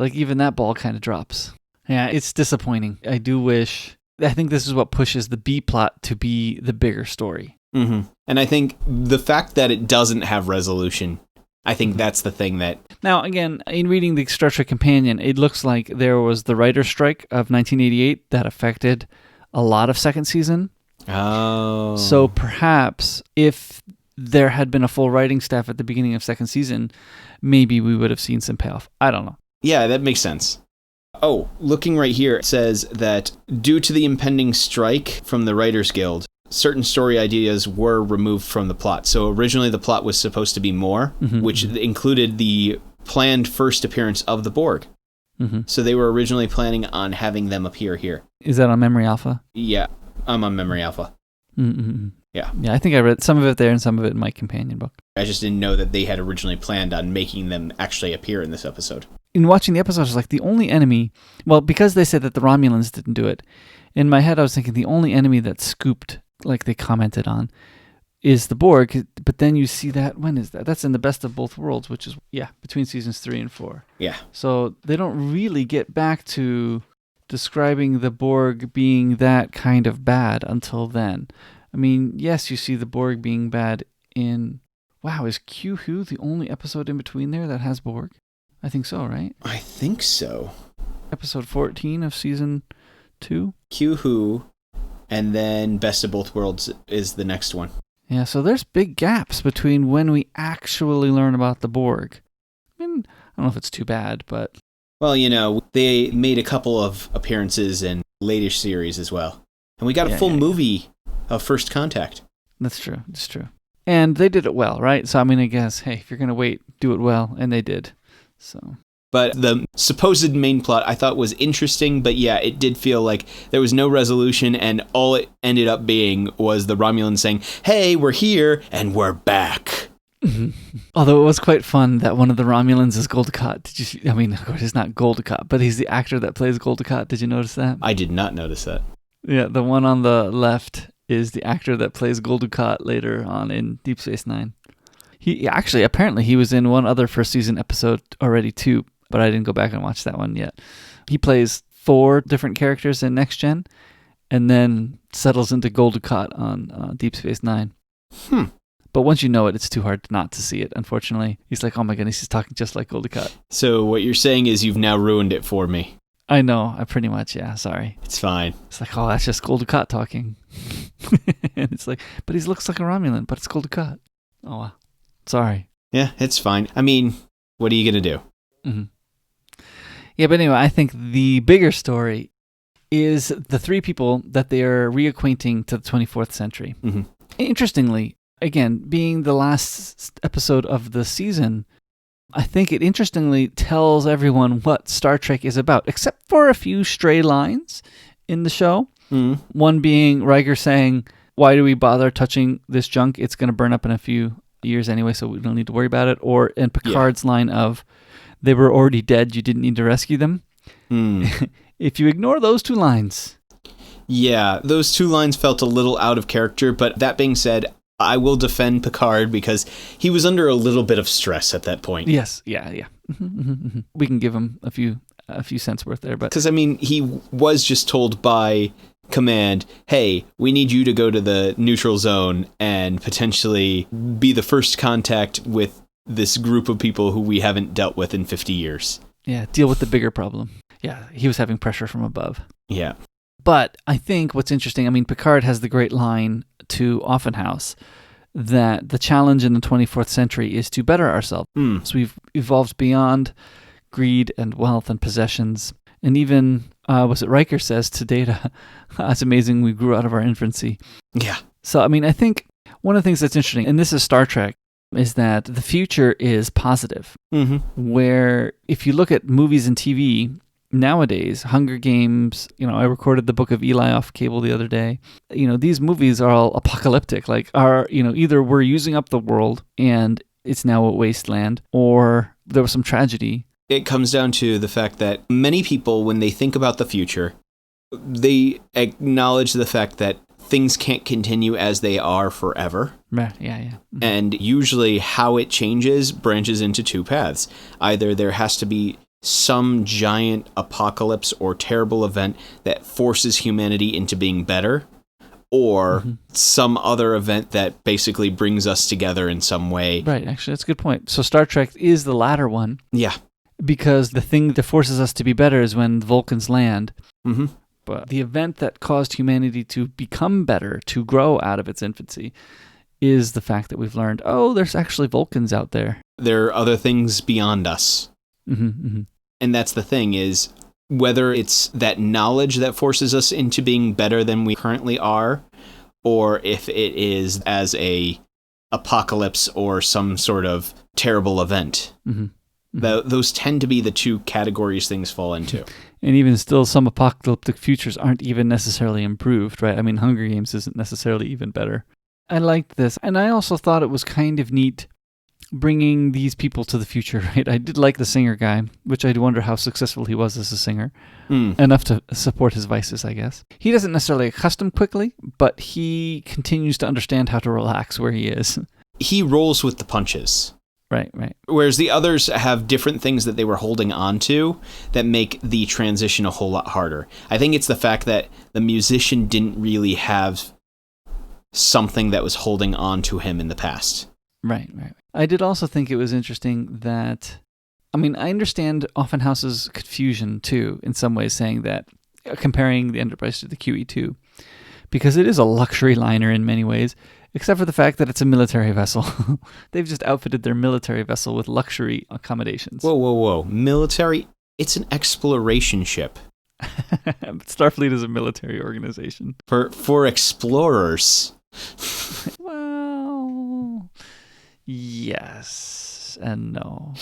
even that ball kind of drops. Yeah, it's disappointing. I think this is what pushes the B plot to be the bigger story. And I think the fact that it doesn't have resolution, I think that's the thing that... Now, again, in reading the Star Trek Companion, it looks like there was the writer's strike of 1988 that affected a lot of second season. Oh. So perhaps if there had been a full writing staff at the beginning of second season, maybe we would have seen some payoff. I don't know. Yeah, that makes sense. Oh, looking right here, it says that due to the impending strike from the Writers Guild, certain story ideas were removed from the plot. So originally the plot was supposed to be more, which included the planned first appearance of the Borg. So they were originally planning on having them appear here. Is that on Memory Alpha? Yeah, I'm on Memory Alpha. Yeah. Yeah, I think I read some of it there and some of it in my companion book. I just didn't know that they had originally planned on making them actually appear in this episode. In watching the episode, I was like, the only enemy... Well, because they said that the Romulans didn't do it, in my head I was thinking the only enemy that scooped, like they commented on, is the Borg. But then you see that... When is that? That's in the Best of Both Worlds, which is, between seasons 3 and 4. Yeah. So they don't really get back to describing the Borg being that kind of bad until then. I mean, yes, you see the Borg being bad in... Wow, is Q Who the only episode in between there that has Borg? I think so, right? I think so. Episode 14 of season 2? Q Who, and then Best of Both Worlds is the next one. Yeah, so there's big gaps between when we actually learn about the Borg. I mean, I don't know if it's too bad, but... Well, they made a couple of appearances in later series as well. And we got a full movie of First Contact. That's true. It's true. And they did it well, right? So, I mean, I guess, hey, if you're going to wait, do it well. And they did. So... But the supposed main plot I thought was interesting, but yeah, it did feel like there was no resolution, and all it ended up being was the Romulans saying, hey, we're here, and we're back. Although it was quite fun that one of the Romulans is Goldacott. Of course, he's not Goldacott, but he's the actor that plays Goldacott. Did you notice that? I did not notice that. Yeah, the one on the left is the actor that plays Goldacott later on in Deep Space Nine. Apparently he was in one other first season episode already too, but I didn't go back and watch that one yet. He plays 4 different characters in Next Gen, and then settles into Goldacott on Deep Space Nine. But once you know it, it's too hard not to see it, unfortunately. He's like, oh my goodness, he's talking just like Gul Dukat. So what you're saying is you've now ruined it for me. I know, I pretty much, yeah, sorry. It's fine. It's like, oh, that's just Gul Dukat talking. And it's like, but he looks like a Romulan, but it's Gul Dukat. Oh, wow. Sorry. Yeah, it's fine. I mean, what are you going to do? Mm-hmm. Yeah, but anyway, I think the bigger story is the three people that they are reacquainting to the 24th century. Mm-hmm. Interestingly, again, being the last episode of the season, I think it interestingly tells everyone what Star Trek is about, except for a few stray lines in the show. Mm-hmm. One being Riker saying, why do we bother touching this junk? It's going to burn up in a few years anyway, so we don't need to worry about it. Or in Picard's line of, they were already dead, you didn't need to rescue them. Mm. If you ignore those two lines. Yeah, those two lines felt a little out of character, but that being said, I will defend Picard because he was under a little bit of stress at that point. Yes, yeah. We can give him a few cents worth there, but because I mean, he was just told by command, "Hey, we need you to go to the neutral zone and potentially be the first contact with this group of people who we haven't dealt with in 50 years." Yeah, deal with the bigger problem. Yeah, he was having pressure from above. Yeah. But I think what's interesting, I mean, Picard has the great line to Offenhouse that the challenge in the 24th century is to better ourselves. So we've evolved beyond greed and wealth and possessions. And even, Riker says to Data, it's amazing we grew out of our infancy. Yeah. So, I mean, I think one of the things that's interesting, and this is Star Trek, is that the future is positive. Mm-hmm. Where if you look at movies and TV, nowadays, Hunger Games, I recorded the Book of Eli off cable the other day. These movies are all apocalyptic, either we're using up the world and it's now a wasteland, or there was some tragedy. It comes down to the fact that many people, when they think about the future, they acknowledge the fact that things can't continue as they are forever. Yeah. Mm-hmm. And usually how it changes branches into two paths. Either there has to be some giant apocalypse or terrible event that forces humanity into being better, or some other event that basically brings us together in some way. Right, actually, that's a good point. So Star Trek is the latter one. Yeah. Because the thing that forces us to be better is when the Vulcans land. Mm-hmm. But the event that caused humanity to become better, to grow out of its infancy, is the fact that we've learned, there's actually Vulcans out there. There are other things beyond us. Mm-hmm. And that's the thing, is whether it's that knowledge that forces us into being better than we currently are, or if it is as a apocalypse or some sort of terrible event. Mm-hmm. Those tend to be the two categories things fall into. And even still, some apocalyptic futures aren't even necessarily improved, right? I mean, Hunger Games isn't necessarily even better. I liked this. And I also thought it was kind of neat bringing these people to the future, right? I did like the singer guy, which I wonder how successful he was as a singer. Enough to support his vices, I guess. He doesn't necessarily accustom quickly, but he continues to understand how to relax where he is. He rolls with the punches. Right. Whereas the others have different things that they were holding on to that make the transition a whole lot harder. I think it's the fact that the musician didn't really have something that was holding on to him in the past. Right. I did also think it was interesting that, I understand Offenhouse's confusion too, in some ways, saying that, comparing the Enterprise to the QE2, because it is a luxury liner in many ways, except for the fact that it's a military vessel. They've just outfitted their military vessel with luxury accommodations. Whoa. Military? It's an exploration ship. Starfleet is a military organization. For explorers. Well, yes and no.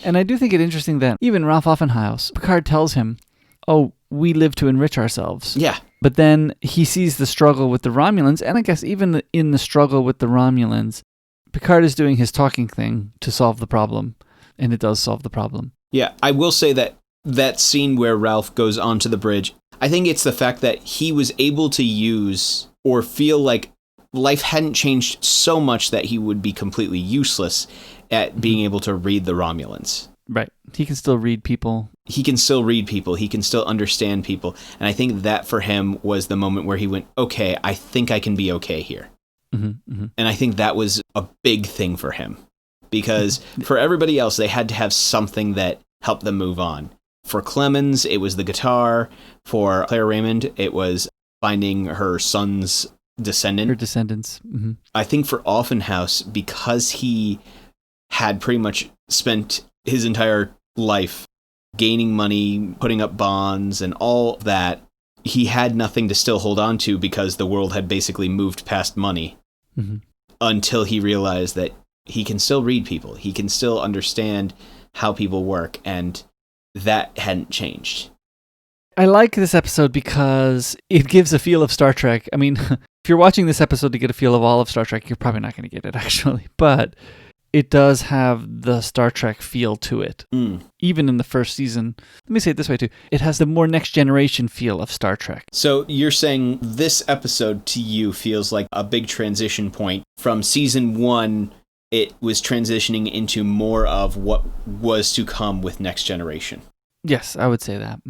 And I do think it interesting that even Ralph Offenhouse, Picard tells him, we live to enrich ourselves. Yeah. But then he sees the struggle with the Romulans, and I guess even in the struggle with the Romulans, Picard is doing his talking thing to solve the problem, and it does solve the problem. Yeah, I will say that scene where Ralph goes onto the bridge, I think it's the fact that he was able to use or feel like life hadn't changed so much that he would be completely useless at being able to read the Romulans. Right. He can still read people. He can still read people. He can still understand people. And I think that for him was the moment where he went, okay, I think I can be okay here. And I think that was a big thing for him, because for everybody else, they had to have something that helped them move on. For Clemens, it was the guitar. For Claire Raymond, it was finding her son's descendant. Her descendants. I think for Offenhouse, because he had pretty much spent his entire life gaining money, putting up bonds, and all that, he had nothing to still hold on to because the world had basically moved past money until he realized that he can still read people. He can still understand how people work, and that hadn't changed. I like this episode because it gives a feel of Star Trek. I mean, if you're watching this episode to get a feel of all of Star Trek, you're probably not going to get it, actually. But it does have the Star Trek feel to it. Even in the first season. Let me say it this way, too. It has the more Next Generation feel of Star Trek. So you're saying this episode to you feels like a big transition point from season 1. It was transitioning into more of what was to come with Next Generation. Yes, I would say that.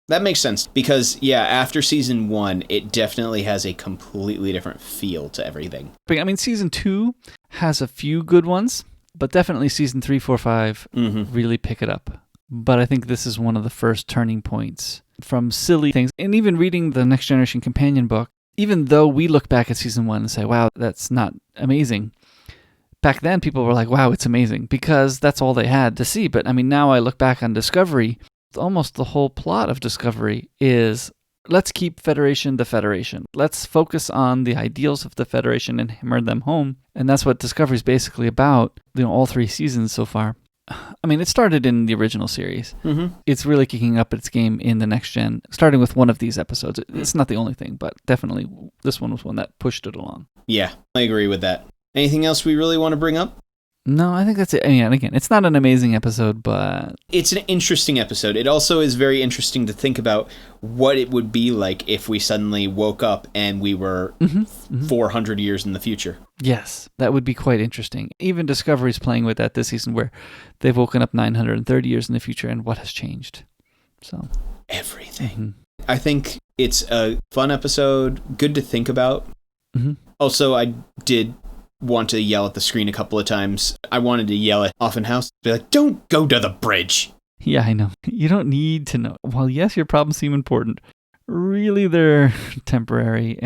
That makes sense, because, yeah, after season 1, it definitely has a completely different feel to everything. But I mean, season 2 has a few good ones, but definitely season 3, 4, 5 really pick it up. But I think this is one of the first turning points from silly things. And even reading the Next Generation companion book, even though we look back at season 1 and say, wow, that's not amazing, back then people were like, wow, it's amazing, because that's all they had to see. But I mean, now I look back on Discovery, almost the whole plot of Discovery is, let's keep Federation the Federation. Let's focus on the ideals of the Federation and hammer them home. And that's what Discovery is basically about, all 3 seasons so far. I mean, it started in the original series. It's really kicking up its game in the Next Gen, starting with one of these episodes. It's not the only thing, but definitely this one was one that pushed it along. Yeah, I agree with that. Anything else we really want to bring up? No, I think that's it. And again, it's not an amazing episode, but it's an interesting episode. It also is very interesting to think about what it would be like if we suddenly woke up and we were 400 years in the future. Yes, that would be quite interesting. Even Discovery's playing with that this season, where they've woken up 930 years in the future, and what has changed. So everything. I think it's a fun episode, good to think about. Also, I did want to yell at the screen a couple of times. I wanted to yell at Offenhouse, be like, don't go to the bridge. Yeah, I know. You don't need to know. While yes, your problems seem important, really they're temporary.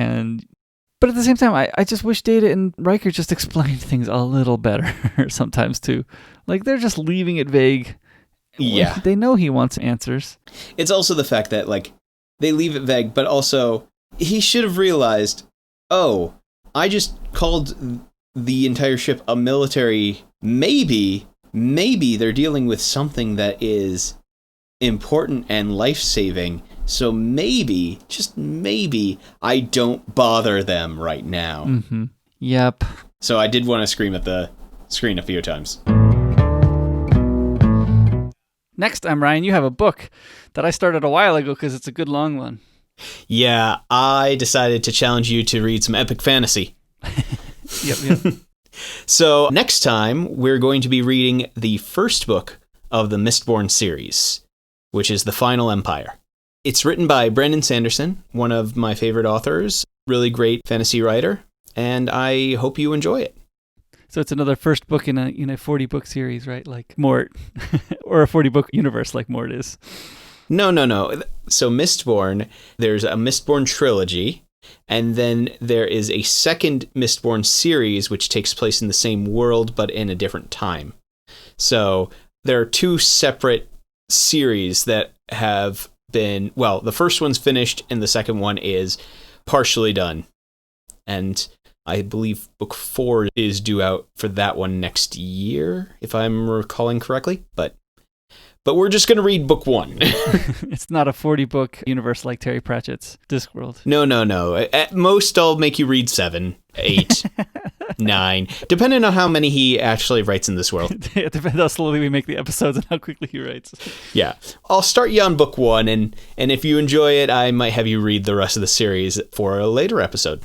But at the same time, I just wish Data and Riker just explained things a little better sometimes too. Like, they're just leaving it vague. Yeah. They know he wants answers. It's also the fact that, like, they leave it vague, but also he should have realized, oh, I just called the entire ship a military. Maybe they're dealing with something that is important and life-saving, so maybe, just maybe, I don't bother them right now. Yep. So I did want to scream at the screen a few times. Next time, Ryan, you have a book that I started a while ago because it's a good long one. Yeah, I decided to challenge you to read some epic fantasy. Yep. So next time, we're going to be reading the first book of the Mistborn series, which is The Final Empire. It's written by Brandon Sanderson, one of my favorite authors, really great fantasy writer, and I hope you enjoy it. So it's another first book in a 40-book series, right? Like Mort, or a 40-book universe like Mort is. No. So Mistborn, there's a Mistborn trilogy, and then there is a second Mistborn series, which takes place in the same world, but in a different time. So there are 2 separate series that have been, well, the first one's finished, and the second one is partially done. And I believe book 4 is due out for that one next year, if I'm recalling correctly, but we're just going to read book 1. It's not a 40-book universe like Terry Pratchett's Discworld. No. At most, I'll make you read 7, 8, 9, depending on how many he actually writes in this world. It depends how slowly we make the episodes and how quickly he writes. Yeah. I'll start you on book 1, and if you enjoy it, I might have you read the rest of the series for a later episode.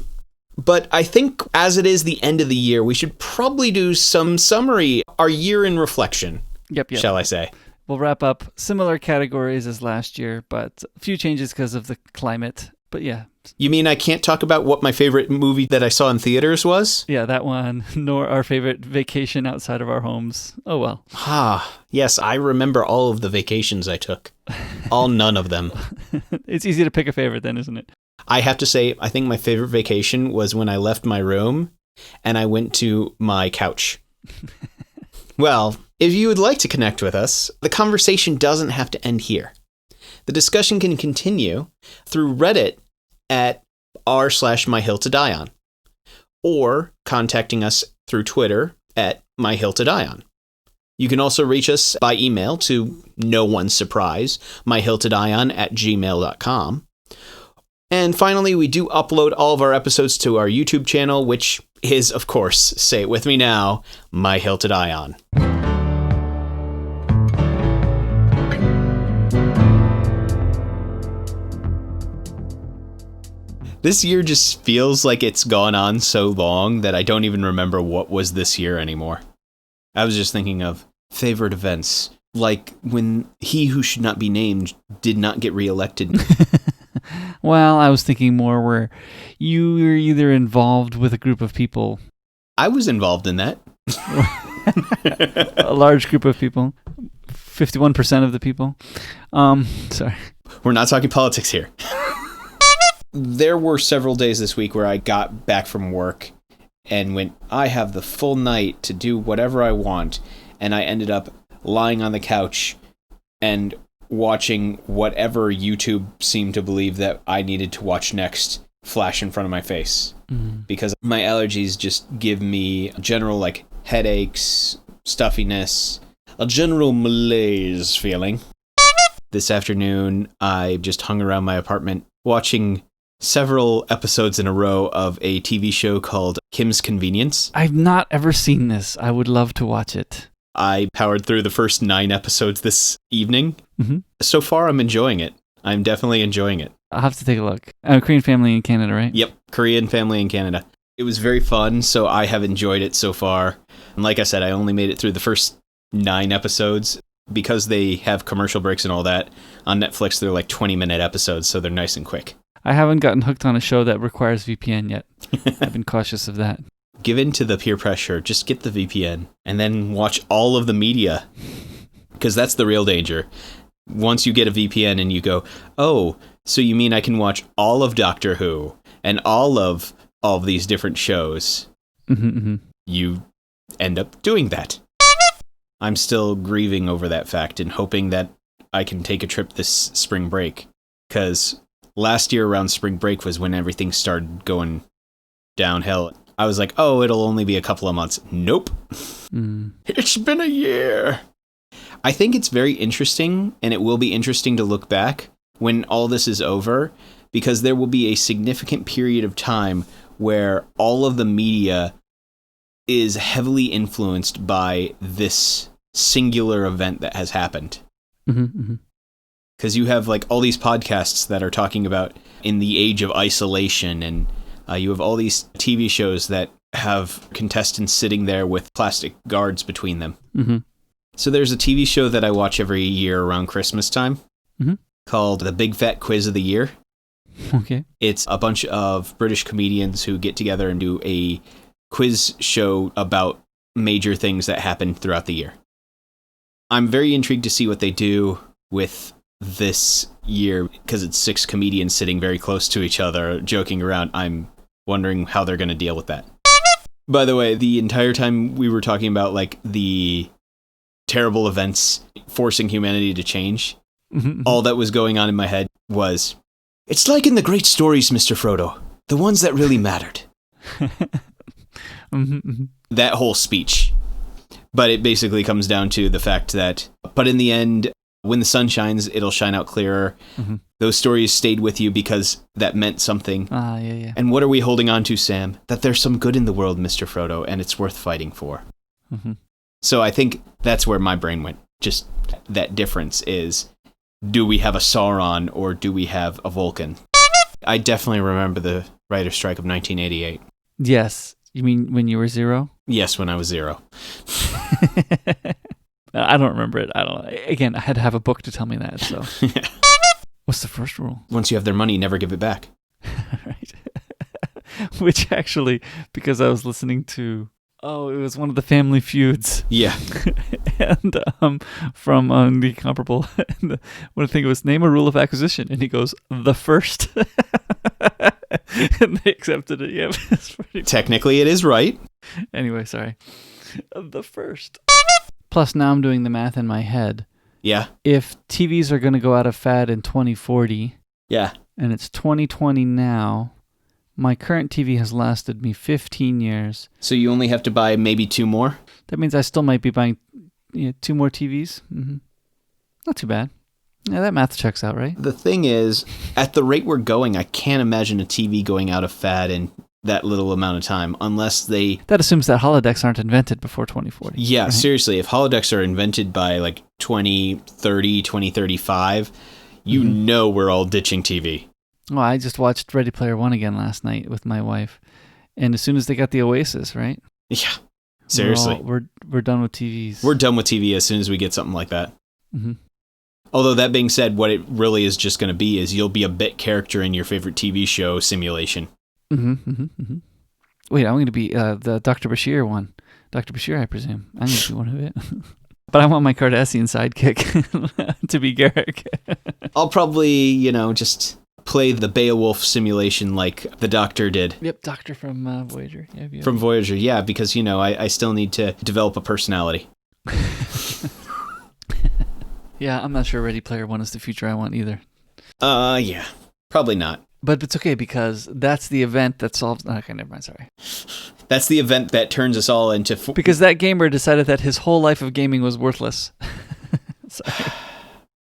But I think as it is the end of the year, we should probably do some summary, our year in reflection, Yep. shall I say. We'll wrap up similar categories as last year, but a few changes because of the climate. But yeah. You mean I can't talk about what my favorite movie that I saw in theaters was? Yeah, that one. Nor our favorite vacation outside of our homes. Oh, well. Yes, I remember all of the vacations I took. None of them. It's easy to pick a favorite then, isn't it? I have to say, I think my favorite vacation was when I left my room and I went to my couch. Well, if you would like to connect with us, the conversation doesn't have to end here. The discussion can continue through Reddit at r/myhilltodieon, or contacting us through Twitter at myhilltodieon. You can also reach us by email to no one's surprise, myhilltodieon@gmail.com. And finally, we do upload all of our episodes to our YouTube channel, which is, of course, say it with me now, My Hill to Die On. This year just feels like it's gone on so long that I don't even remember what was this year anymore. I was just thinking of favorite events, like when he who should not be named did not get reelected. Well, I was thinking more where you were either involved with a group of people. I was involved in that. A large group of people. 51% of the people. Sorry. We're not talking politics here. There were several days this week where I got back from work and went, I have the full night to do whatever I want. And I ended up lying on the couch and watching whatever YouTube seemed to believe that I needed to watch next flash in front of my face. Because my allergies just give me general like headaches, stuffiness, a general malaise feeling. This afternoon, I just hung around my apartment watching several episodes in a row of a TV show called Kim's Convenience. I've not ever seen this. I would love to watch it. I powered through the first 9 episodes this evening. Mm-hmm. So far, I'm enjoying it. I'm definitely enjoying it. I'll have to take a look. Korean family in Canada, right? Yep, Korean family in Canada. It was very fun, so I have enjoyed it so far. And like I said, I only made it through the first 9 episodes. Because they have commercial breaks and all that, on Netflix they're like 20-minute episodes, so they're nice and quick. I haven't gotten hooked on a show that requires VPN yet. I've been cautious of that. Give in to the peer pressure. Just get the VPN and then watch all of the media. Because that's the real danger. Once you get a VPN and you go, oh, so you mean I can watch all of Doctor Who and all of these different shows? You end up doing that. I'm still grieving over that fact and hoping that I can take a trip this spring break. Because last year around spring break was when everything started going downhill. I was like, oh, it'll only be a couple of months. Nope. It's been a year. I think it's very interesting, and it will be interesting to look back when all this is over, because there will be a significant period of time where all of the media is heavily influenced by this singular event that has happened. Because you have like all these podcasts that are talking about in the age of isolation, and you have all these TV shows that have contestants sitting there with plastic guards between them. So there's a TV show that I watch every year around Christmas time called The Big Fat Quiz of the Year. Okay. It's a bunch of British comedians who get together and do a quiz show about major things that happen throughout the year. I'm very intrigued to see what they do with this year, because it's 6 comedians sitting very close to each other, joking around. I'm wondering how they're going to deal with that. By the way, the entire time we were talking about like the terrible events forcing humanity to change, all that was going on in my head was, it's like in the great stories, Mr. Frodo, the ones that really mattered. That whole speech. But it basically comes down to the fact that, but in the end, when the sun shines, it'll shine out clearer. Those stories stayed with you because that meant something. Yeah. And what are we holding on to, Sam? That there's some good in the world, Mr. Frodo, and it's worth fighting for. So I think that's where my brain went. Just that difference is, do we have a Sauron or do we have a Vulcan? I definitely remember the writer's strike of 1988. Yes. You mean when you were 0? Yes, when I was 0. I don't remember it. I don't. Again, I had to have a book to tell me that. So, What's the first rule? Once you have their money, never give it back. Right. Which actually, because I was listening to, it was one of the Family Feuds. Yeah. And from the comparable, and what I think it was, name a rule of acquisition, and he goes, the first. And they accepted it. Yeah, it's pretty. Technically, it is right. Anyway, sorry. The first. Plus, now I'm doing the math in my head. Yeah. If TVs are going to go out of fad in 2040, Yeah. and it's 2020 now, my current TV has lasted me 15 years. So you only have to buy maybe 2 more? That means I still might be buying 2 more TVs. Mm-hmm. Not too bad. Yeah, that math checks out, right? The thing is, at the rate we're going, I can't imagine a TV going out of fad in that little amount of time, unless they... That assumes that holodecks aren't invented before 2040. Yeah, right? Seriously, if holodecks are invented by like 2030, 2035, you know we're all ditching TV. Well, I just watched Ready Player One again last night with my wife, and as soon as they got the Oasis, right? Yeah, seriously. We're done with TVs. We're done with TV as soon as we get something like that. Mm-hmm. Although that being said, what it really is just going to be is you'll be a bit character in your favorite TV show simulation. Mm-hmm, mm-hmm, mm-hmm. Wait, I'm going to be the Dr. Bashir one. Dr. Bashir, I presume. I'm going to be one of it. But I want my Cardassian sidekick to be Garrick. I'll probably, just play the Beowulf simulation like the Doctor did. Yep, Doctor from Voyager. Yeah, From Voyager, yeah, because, I still need to develop a personality. Yeah, I'm not sure Ready Player One is the future I want either. Yeah, probably not. But it's okay because that's the event that solves... Okay, never mind, sorry. That's the event that turns us all into... Because that gamer decided that his whole life of gaming was worthless. Sorry.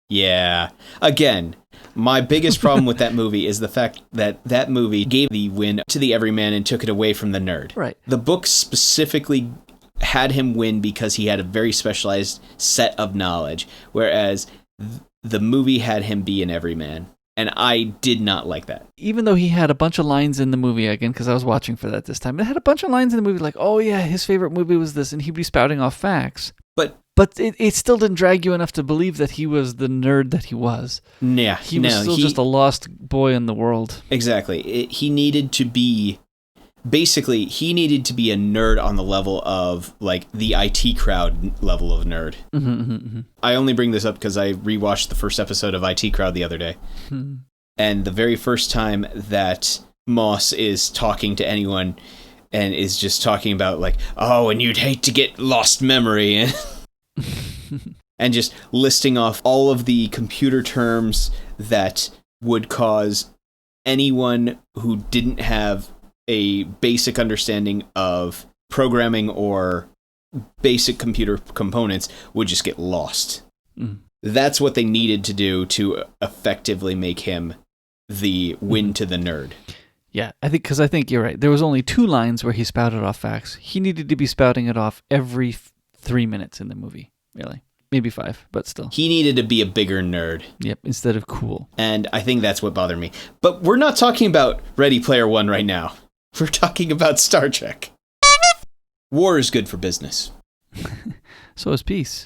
Yeah. Again, my biggest problem with that movie is the fact that that movie gave the win to the everyman and took it away from the nerd. Right. The book specifically had him win because he had a very specialized set of knowledge, whereas the movie had him be an everyman. And I did not like that. Even though he had a bunch of lines in the movie, again, because I was watching for that this time, it had a bunch of lines in the movie like, oh yeah, his favorite movie was this, and he'd be spouting off facts. But it still didn't drag you enough to believe that he was the nerd that he was. Yeah. He was still just a lost boy in the world. Exactly. He needed to be... Basically, he needed to be a nerd on the level of, like, the IT crowd level of nerd. Mm-hmm, mm-hmm, mm-hmm. I only bring this up because I rewatched the first episode of IT Crowd the other day. Hmm. And the very first time that Moss is talking to anyone and is just talking about, like, oh, and you'd hate to get lost memory. And just listing off all of the computer terms that would cause anyone who didn't have a basic understanding of programming or basic computer components would just get lost. Mm. That's what they needed to do to effectively make him the win to the nerd. Yeah, I think you're right. There was only 2 lines where he spouted off facts. He needed to be spouting it off every 3 minutes in the movie, really. Maybe 5, but still. He needed to be a bigger nerd. Yep, instead of cool. And I think that's what bothered me. But we're not talking about Ready Player One right now. We're talking about Star Trek. War is good for business. So is peace.